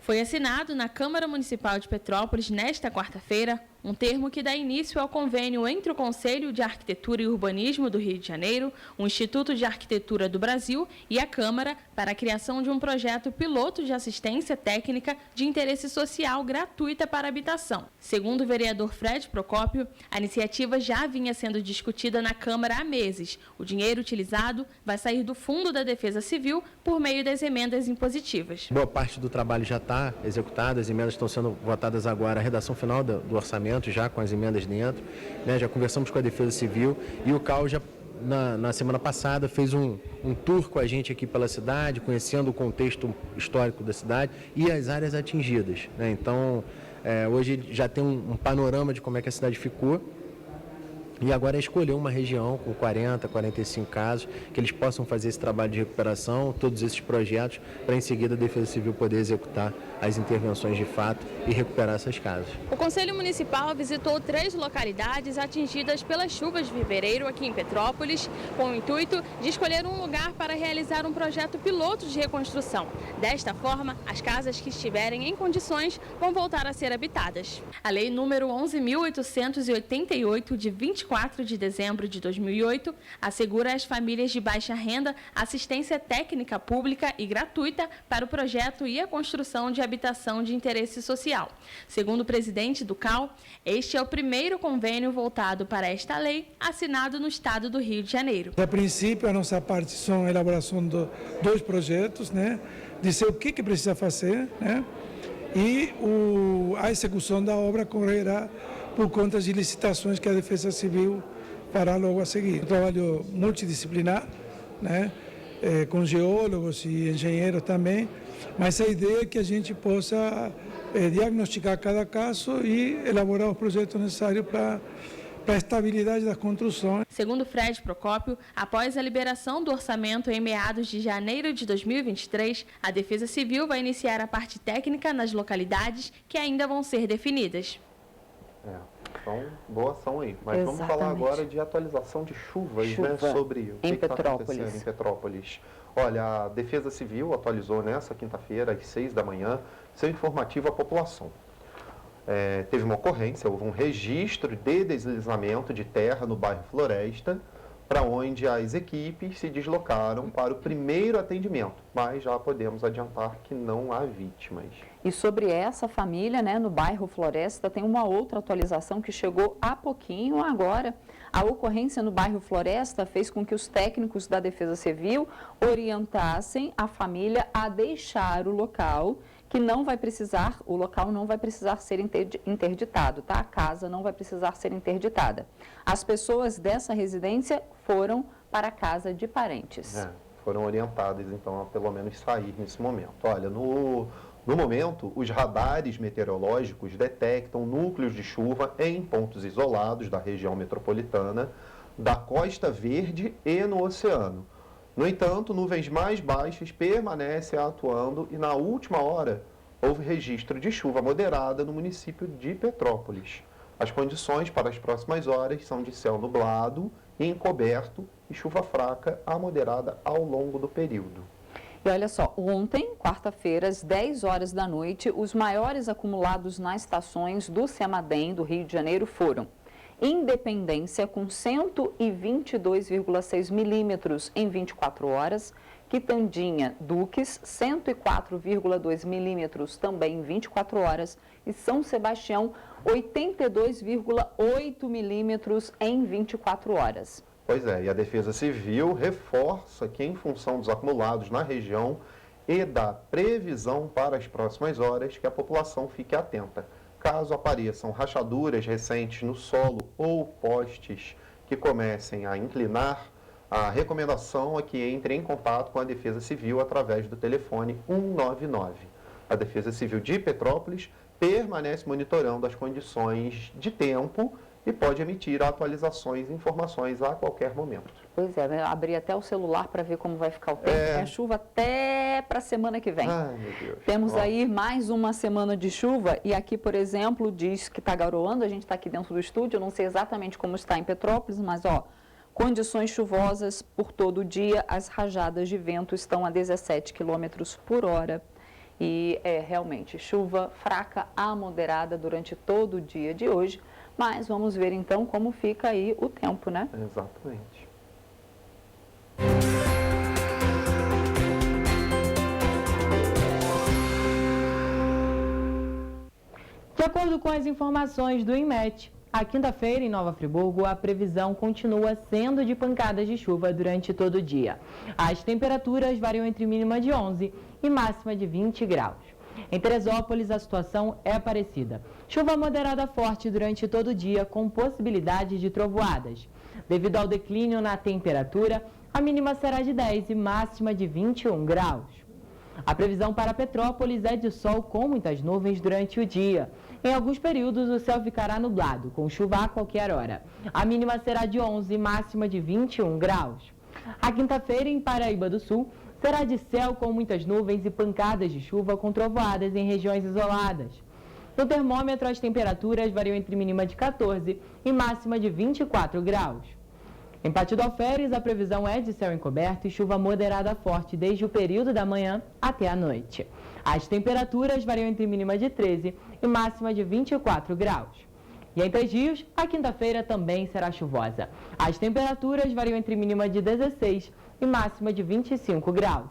Foi assinado na Câmara Municipal de Petrópolis, nesta quarta-feira, um termo que dá início ao convênio entre o Conselho de Arquitetura e Urbanismo do Rio de Janeiro, o Instituto de Arquitetura do Brasil e a Câmara para a criação de um projeto piloto de assistência técnica de interesse social gratuita para habitação. Segundo o vereador Fred Procópio, a iniciativa já vinha sendo discutida na Câmara há meses. O dinheiro utilizado vai sair do Fundo da Defesa Civil por meio das emendas impositivas. Boa parte do trabalho já está executada, as emendas estão sendo votadas agora, a redação final do orçamento já com as emendas dentro, né? Já conversamos com a Defesa Civil e o CAU já na semana passada fez um tour com a gente aqui pela cidade, conhecendo o contexto histórico da cidade e as áreas atingidas, né? Então, hoje já tem um panorama de como é que a cidade ficou. E agora é escolher uma região com 40, 45 casos, que eles possam fazer esse trabalho de recuperação, todos esses projetos, para em seguida a Defesa Civil poder executar as intervenções de fato e recuperar essas casas. O Conselho Municipal visitou 3 localidades atingidas pelas chuvas de fevereiro aqui em Petrópolis, com o intuito de escolher um lugar para realizar um projeto piloto de reconstrução. Desta forma, as casas que estiverem em condições vão voltar a ser habitadas. A Lei número 11.888, de 24 de dezembro de 2008, assegura às famílias de baixa renda assistência técnica pública e gratuita para o projeto e a construção de habitação de interesse social. Segundo o presidente do CAU, este é o primeiro convênio voltado para esta lei, assinado no estado do Rio de Janeiro. A princípio, a nossa parte são a elaboração de 2 projetos, né? Dizer o que precisa fazer, né? E a execução da obra correrá por conta de licitações que a Defesa Civil fará logo a seguir. Um trabalho multidisciplinar, né? Com geólogos e engenheiros também, mas a ideia é que a gente possa diagnosticar cada caso e elaborar os projetos necessários para a estabilidade das construções. Segundo Fred Procópio, após a liberação do orçamento em meados de janeiro de 2023, a Defesa Civil vai iniciar a parte técnica nas localidades que ainda vão ser definidas. Então, boa ação aí. Mas Exatamente. Vamos falar agora de atualização de chuvas, né? Sobre o que está acontecendo em Petrópolis. Olha, a Defesa Civil atualizou nessa quinta-feira, às 6 da manhã, seu informativo à população. Teve uma ocorrência, houve um registro de deslizamento de terra no bairro Floresta, para onde as equipes se deslocaram para o primeiro atendimento, mas já podemos adiantar que não há vítimas. E sobre essa família, né, no bairro Floresta, tem uma outra atualização que chegou há pouquinho agora. A ocorrência no bairro Floresta fez com que os técnicos da Defesa Civil orientassem a família a deixar o local, que não vai precisar, o local não vai precisar ser interditado, tá? A casa não vai precisar ser interditada. As pessoas dessa residência foram para a casa de parentes. Foram orientadas, então, a pelo menos sair nesse momento. Olha, no momento, os radares meteorológicos detectam núcleos de chuva em pontos isolados da região metropolitana, da Costa Verde e no oceano. No entanto, nuvens mais baixas permanecem atuando e, na última hora, houve registro de chuva moderada no município de Petrópolis. As condições para as próximas horas são de céu nublado e encoberto e chuva fraca a moderada ao longo do período. E olha só, ontem, quarta-feira, às 10 horas da noite, os maiores acumulados nas estações do CEMADEM do Rio de Janeiro foram Independência, com 122,6 milímetros em 24 horas, Quitandinha, Duques, 104,2 milímetros também em 24 horas, e São Sebastião, 82,8 milímetros em 24 horas. Pois é, e a Defesa Civil reforça que, em função dos acumulados na região e da previsão para as próximas horas, que a população fique atenta. Caso apareçam rachaduras recentes no solo ou postes que comecem a inclinar, a recomendação é que entre em contato com a Defesa Civil através do telefone 199. A Defesa Civil de Petrópolis permanece monitorando as condições de tempo e pode emitir atualizações e informações a qualquer momento. Pois é, né? Abri até o celular para ver como vai ficar o tempo. É chuva até para a semana que vem. Ai, meu Deus. Temos aí mais uma semana de chuva e aqui, por exemplo, diz que está garoando. A gente está aqui dentro do estúdio, eu não sei exatamente como está em Petrópolis, mas ó, condições chuvosas por todo o dia. As rajadas de vento estão a 17 km por hora. E realmente chuva fraca a moderada durante todo o dia de hoje. Mas vamos ver então como fica aí o tempo, né? Exatamente. De acordo com as informações do INMET, a quinta-feira em Nova Friburgo, a previsão continua sendo de pancadas de chuva durante todo o dia. As temperaturas variam entre mínima de 11 e máxima de 20 graus. Em Teresópolis, a situação é parecida. Chuva moderada forte durante todo o dia, com possibilidade de trovoadas. Devido ao declínio na temperatura, a mínima será de 10 e máxima de 21 graus. A previsão para Petrópolis é de sol com muitas nuvens durante o dia. Em alguns períodos, o céu ficará nublado, com chuva a qualquer hora. A mínima será de 11 e máxima de 21 graus. A quinta-feira, em Paraíba do Sul, será de céu com muitas nuvens e pancadas de chuva com trovoadas em regiões isoladas. No termômetro, as temperaturas variam entre mínima de 14 e máxima de 24 graus. Em Pátio do Alferes, a previsão é de céu encoberto e chuva moderada forte desde o período da manhã até a noite. As temperaturas variam entre mínima de 13 e máxima de 24 graus. E em Três Rios, a quinta-feira também será chuvosa. As temperaturas variam entre mínima de 16 e máxima de 25 graus.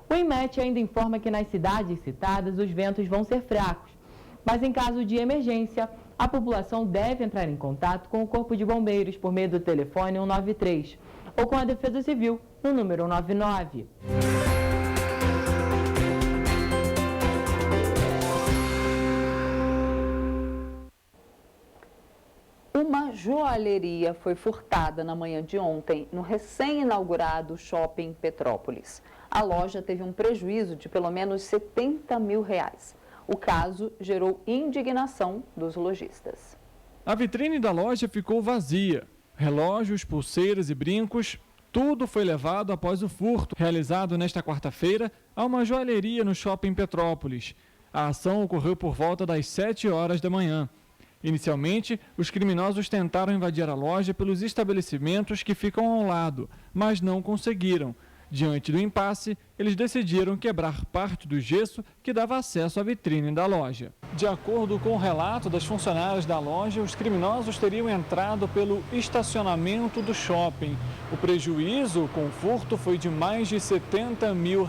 O INMET ainda informa que nas cidades citadas os ventos vão ser fracos, mas em caso de emergência, a população deve entrar em contato com o Corpo de Bombeiros por meio do telefone 193 ou com a Defesa Civil no número 199. Uma joalheria foi furtada na manhã de ontem no recém-inaugurado Shopping Petrópolis. A loja teve um prejuízo de pelo menos R$70 mil. O caso gerou indignação dos lojistas. A vitrine da loja ficou vazia. Relógios, pulseiras e brincos, tudo foi levado após o furto realizado nesta quarta-feira a uma joalheria no Shopping Petrópolis. A ação ocorreu por volta das 7 horas da manhã. Inicialmente, os criminosos tentaram invadir a loja pelos estabelecimentos que ficam ao lado, mas não conseguiram. Diante do impasse, eles decidiram quebrar parte do gesso que dava acesso à vitrine da loja. De acordo com o relato das funcionárias da loja, os criminosos teriam entrado pelo estacionamento do shopping. O prejuízo com o furto foi de mais de R$70 mil.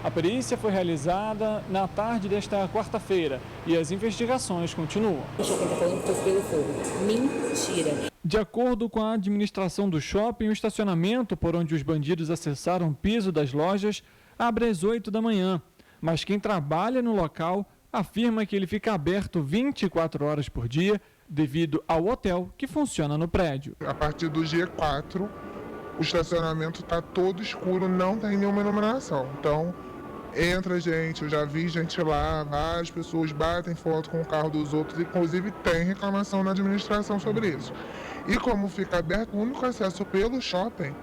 A perícia foi realizada na tarde desta quarta-feira e as investigações continuam. O shopping está falando que foi pelo fogo. Mentira. De acordo com a administração do shopping, o estacionamento por onde os bandidos acessaram o piso das lojas abre às 8 da manhã. Mas quem trabalha no local afirma que ele fica aberto 24 horas por dia devido ao hotel que funciona no prédio. A partir do dia 4, o estacionamento está todo escuro, não tem nenhuma iluminação. Então, entra gente, eu já vi gente lá, várias pessoas batem foto com o carro dos outros, inclusive tem reclamação na administração sobre isso. E como fica aberto, o único acesso pelo shopping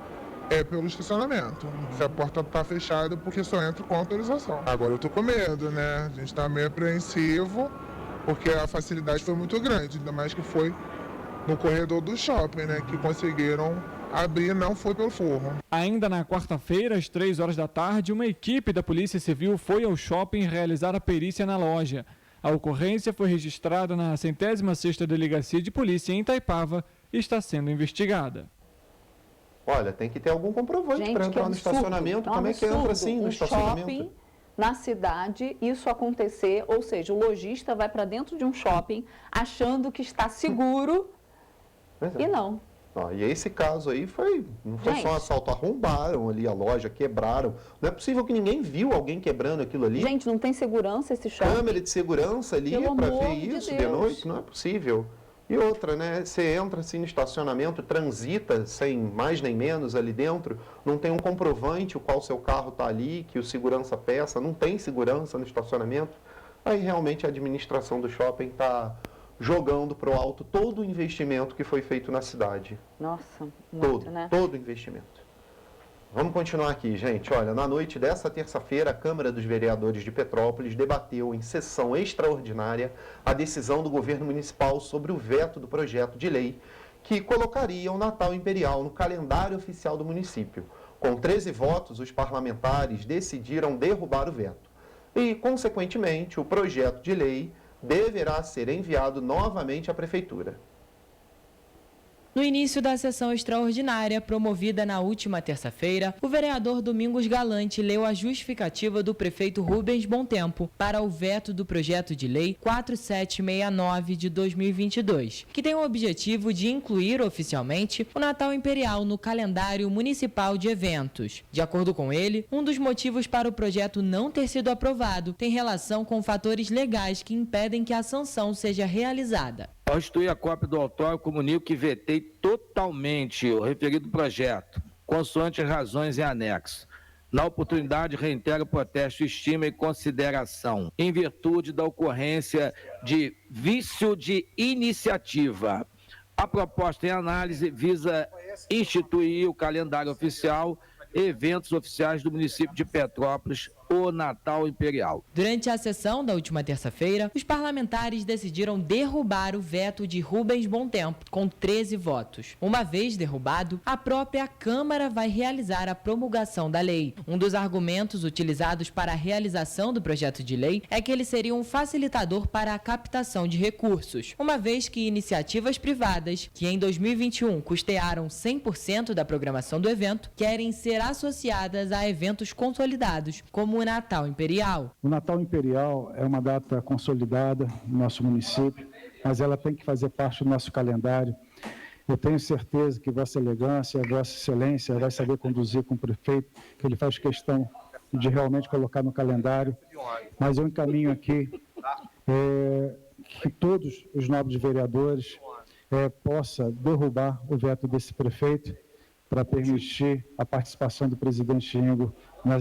é pelo estacionamento. Se a porta está fechada, porque só entra com autorização. Agora eu tô com medo, né? A gente está meio apreensivo, porque a facilidade foi muito grande, ainda mais que foi no corredor do shopping, né? Que conseguiram abrir, não foi pelo forro. Ainda na quarta-feira, às 3 horas da tarde, uma equipe da Polícia Civil foi ao shopping realizar a perícia na loja. A ocorrência foi registrada na 106ª Delegacia de Polícia em Itaipava e está sendo investigada. Olha, tem que ter algum comprovante para entrar no estacionamento. Como é que entra assim no estacionamento? Shopping, na cidade, isso acontecer, ou seja, o lojista vai para dentro de um shopping achando que está seguro e não. E esse caso aí não foi só um assalto, arrombaram ali a loja, quebraram. Não é possível que ninguém viu alguém quebrando aquilo ali. Gente, não tem segurança esse shopping. Câmera de segurança ali para ver isso de noite, não é possível. E outra, né? Você entra assim no estacionamento, transita sem mais nem menos ali dentro, não tem um comprovante o qual seu carro está ali, que o segurança peça, não tem segurança no estacionamento. Aí realmente a administração do shopping está jogando para o alto todo o investimento que foi feito na cidade. Nossa, muito, né? Todo o investimento. Vamos continuar aqui, gente. Olha, na noite dessa terça-feira, a Câmara dos Vereadores de Petrópolis debateu em sessão extraordinária a decisão do governo municipal sobre o veto do projeto de lei que colocaria o Natal Imperial no calendário oficial do município. Com 13 votos, os parlamentares decidiram derrubar o veto. E, consequentemente, o projeto de lei deverá ser enviado novamente à Prefeitura. No início da sessão extraordinária, promovida na última terça-feira, o vereador Domingos Galante leu a justificativa do prefeito Rubens Bontempo para o veto do projeto de lei 4769 de 2022, que tem o objetivo de incluir oficialmente o Natal Imperial no calendário municipal de eventos. De acordo com ele, um dos motivos para o projeto não ter sido aprovado tem relação com fatores legais que impedem que a sanção seja realizada. Ao instruir a cópia do autógrafo, comunico que vetei totalmente o referido projeto, consoante as razões em anexo. Na oportunidade, reitero o protesto, estima e consideração, em virtude da ocorrência de vício de iniciativa. A proposta em análise visa instituir o calendário oficial e eventos oficiais do município de Petrópolis, o Natal Imperial. Durante a sessão da última terça-feira, os parlamentares decidiram derrubar o veto de Rubens Bontempo, com 13 votos. Uma vez derrubado, a própria Câmara vai realizar a promulgação da lei. Um dos argumentos utilizados para a realização do projeto de lei é que ele seria um facilitador para a captação de recursos, uma vez que iniciativas privadas, que em 2021 custearam 100% da programação do evento, querem ser associadas a eventos consolidados, como o Natal Imperial. O Natal Imperial é uma data consolidada no nosso município, mas ela tem que fazer parte do nosso calendário. Eu tenho certeza que Vossa Elegância, Vossa Excelência vai saber conduzir com o prefeito, que ele faz questão de realmente colocar no calendário, mas eu encaminho aqui que todos os nobres vereadores possam derrubar o veto desse prefeito para permitir a participação do presidente Ingo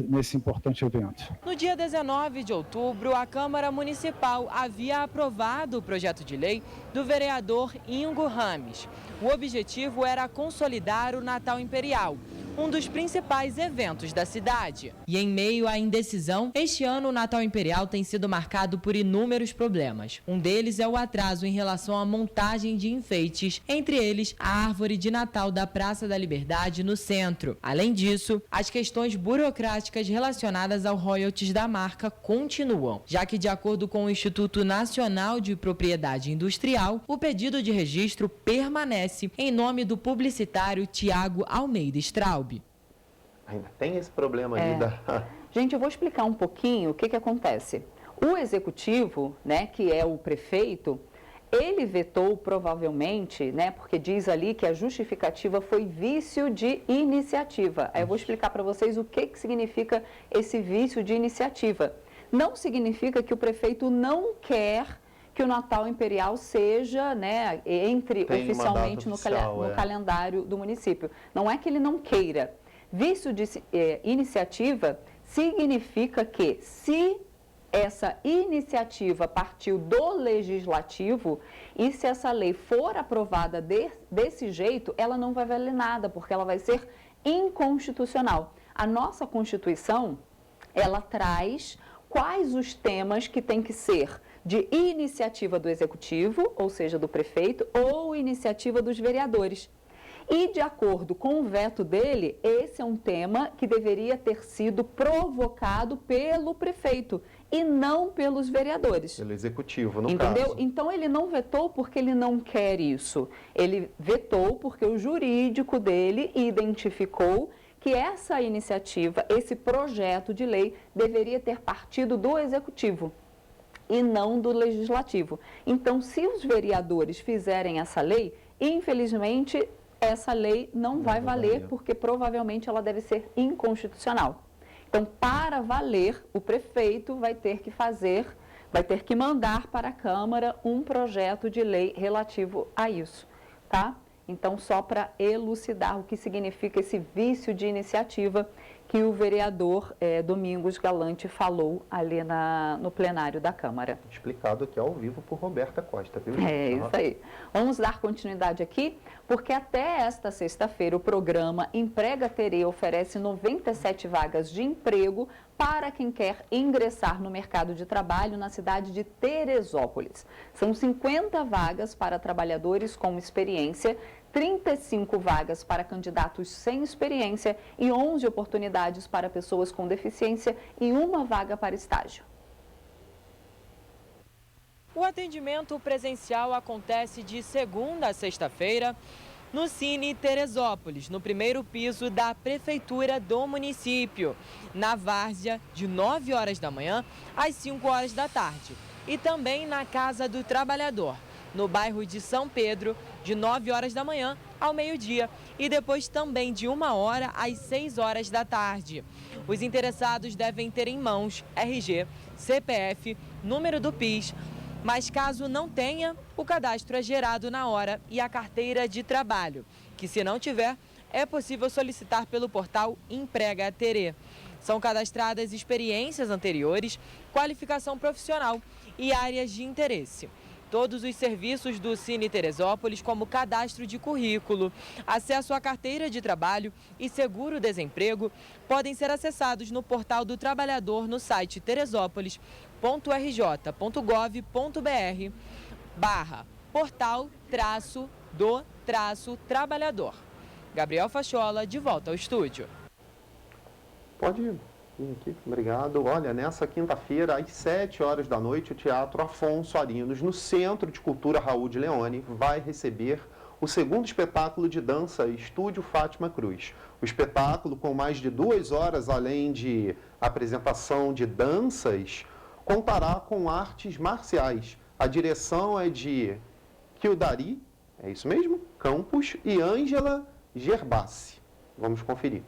nesse importante evento. No dia 19 de outubro, a Câmara Municipal havia aprovado o projeto de lei do vereador Ingo Rames. O objetivo era consolidar o Natal Imperial, um dos principais eventos da cidade. E em meio à indecisão, este ano o Natal Imperial tem sido marcado por inúmeros problemas. Um deles é o atraso em relação à montagem de enfeites, entre eles a árvore de Natal da Praça da Liberdade no centro. Além disso, as questões burocráticas relacionadas ao royalties da marca continuam, já que, de acordo com o Instituto Nacional de Propriedade Industrial, o pedido de registro permanece em nome do publicitário Tiago Almeida Straub. Ainda tem esse problema aí da... Gente, eu vou explicar um pouquinho o que acontece. O executivo, né, que é o prefeito, ele vetou provavelmente, né, porque diz ali que a justificativa foi vício de iniciativa. Aí eu vou explicar para vocês o que significa esse vício de iniciativa. Não significa que o prefeito não quer que o Natal Imperial seja, né, entre oficialmente no calendário do município. Não é que ele não queira. Vício de iniciativa significa que, se essa iniciativa partiu do legislativo e se essa lei for aprovada desse jeito, ela não vai valer nada, porque ela vai ser inconstitucional. A nossa Constituição, ela traz quais os temas que tem que ser de iniciativa do executivo, ou seja, do prefeito, ou iniciativa dos vereadores. E, de acordo com o veto dele, esse é um tema que deveria ter sido provocado pelo prefeito e não pelos vereadores. Pelo executivo, no Entendeu? caso. Então, ele não vetou porque ele não quer isso. Ele vetou porque o jurídico dele identificou que essa iniciativa, esse projeto de lei, deveria ter partido do executivo e não do legislativo. Então, se os vereadores fizerem essa lei, infelizmente, essa lei não vai valer, porque provavelmente ela deve ser inconstitucional. Então, para valer, o prefeito vai ter que mandar para a Câmara um projeto de lei relativo a isso, tá? Então, só para elucidar o que significa esse vício de iniciativa que o vereador Domingos Galante falou ali no plenário da Câmara. Explicado aqui ao vivo por Roberta Costa, viu? É isso aí. Vamos dar continuidade aqui, porque até esta sexta-feira o programa Emprega Terê oferece 97 vagas de emprego para quem quer ingressar no mercado de trabalho na cidade de Teresópolis. São 50 vagas para trabalhadores com experiência, 35 vagas para candidatos sem experiência e 11 oportunidades para pessoas com deficiência e uma vaga para estágio. O atendimento presencial acontece de segunda a sexta-feira no Cine Teresópolis, no primeiro piso da Prefeitura do município, na Várzea, de 9 horas da manhã às 5 horas da tarde. E também na Casa do Trabalhador, no bairro de São Pedro, de 9 horas da manhã ao meio-dia e depois também de 1 hora às 6 horas da tarde. Os interessados devem ter em mãos RG, CPF, número do PIS, mas caso não tenha, o cadastro é gerado na hora e a carteira de trabalho, que se não tiver, é possível solicitar pelo portal Emprega Terê. São cadastradas experiências anteriores, qualificação profissional e áreas de interesse. Todos os serviços do Cine Teresópolis, como cadastro de currículo, acesso à carteira de trabalho e seguro-desemprego, podem ser acessados no portal do trabalhador no site teresópolis.rj.gov.br/portal-do-trabalhador. Gabriel Fachola, de volta ao estúdio. Pode ir aqui, obrigado. Olha, nessa quinta-feira, às 7 horas da noite, o Teatro Afonso Arinos, no Centro de Cultura Raul de Leone, vai receber o segundo espetáculo de dança Estúdio Fátima Cruz. O espetáculo, com mais de 2 horas, além de apresentação de danças, contará com artes marciais. A direção é de Kildari, é isso mesmo? Campos e Ângela Gerbassi. Vamos conferir.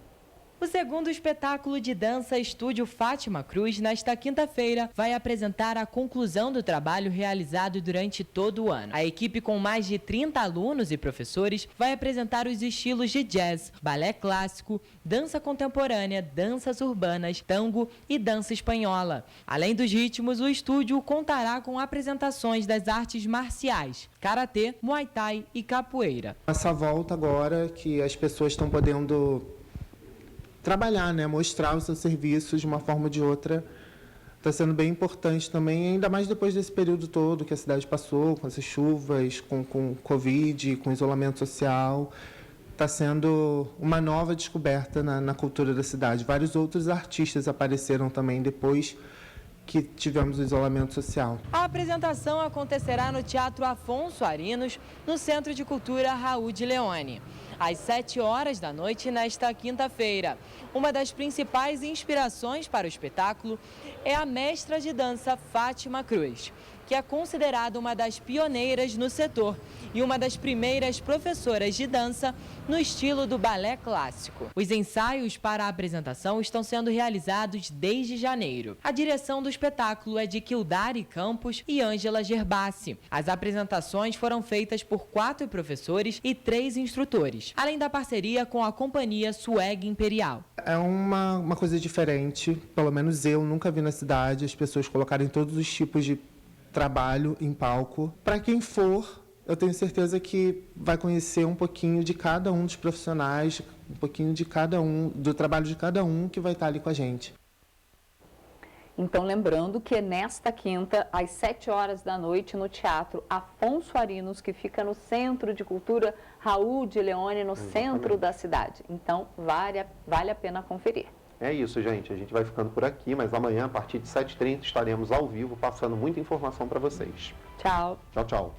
O segundo espetáculo de dança Estúdio Fátima Cruz, nesta quinta-feira, vai apresentar a conclusão do trabalho realizado durante todo o ano. A equipe, com mais de 30 alunos e professores, vai apresentar os estilos de jazz, balé clássico, dança contemporânea, danças urbanas, tango e dança espanhola. Além dos ritmos, o estúdio contará com apresentações das artes marciais, karatê, muay thai e capoeira. Essa volta agora que as pessoas estão podendo trabalhar, né? Mostrar os seus serviços de uma forma ou de outra, está sendo bem importante também, ainda mais depois desse período todo que a cidade passou, com essas chuvas, com Covid, com isolamento social. Está sendo uma nova descoberta na cultura da cidade. Vários outros artistas apareceram também depois que tivemos o isolamento social. A apresentação acontecerá no Teatro Afonso Arinos, no Centro de Cultura Raul de Leone, às 7 horas da noite nesta quinta-feira. Uma das principais inspirações para o espetáculo é a mestra de dança Fátima Cruz, que é considerada uma das pioneiras no setor e uma das primeiras professoras de dança no estilo do balé clássico. Os ensaios para a apresentação estão sendo realizados desde janeiro. A direção do espetáculo é de Kildari Campos e Ângela Gerbassi. As apresentações foram feitas por 4 professores e 3 instrutores, além da parceria com a companhia Swag Imperial. É uma coisa diferente, pelo menos eu nunca vi na cidade, as pessoas colocarem todos os tipos de trabalho em palco. Para quem for, eu tenho certeza que vai conhecer um pouquinho de cada um dos profissionais, um pouquinho de cada um, do trabalho de cada um que vai estar ali com a gente. Então, lembrando que é nesta quinta, às 7 horas da noite, no Teatro Afonso Arinos, que fica no Centro de Cultura Raul de Leone, no centro da cidade. Então, vale a pena conferir. É isso, gente. A gente vai ficando por aqui, mas amanhã, a partir de 7h30, estaremos ao vivo, passando muita informação para vocês. Tchau. Tchau, tchau.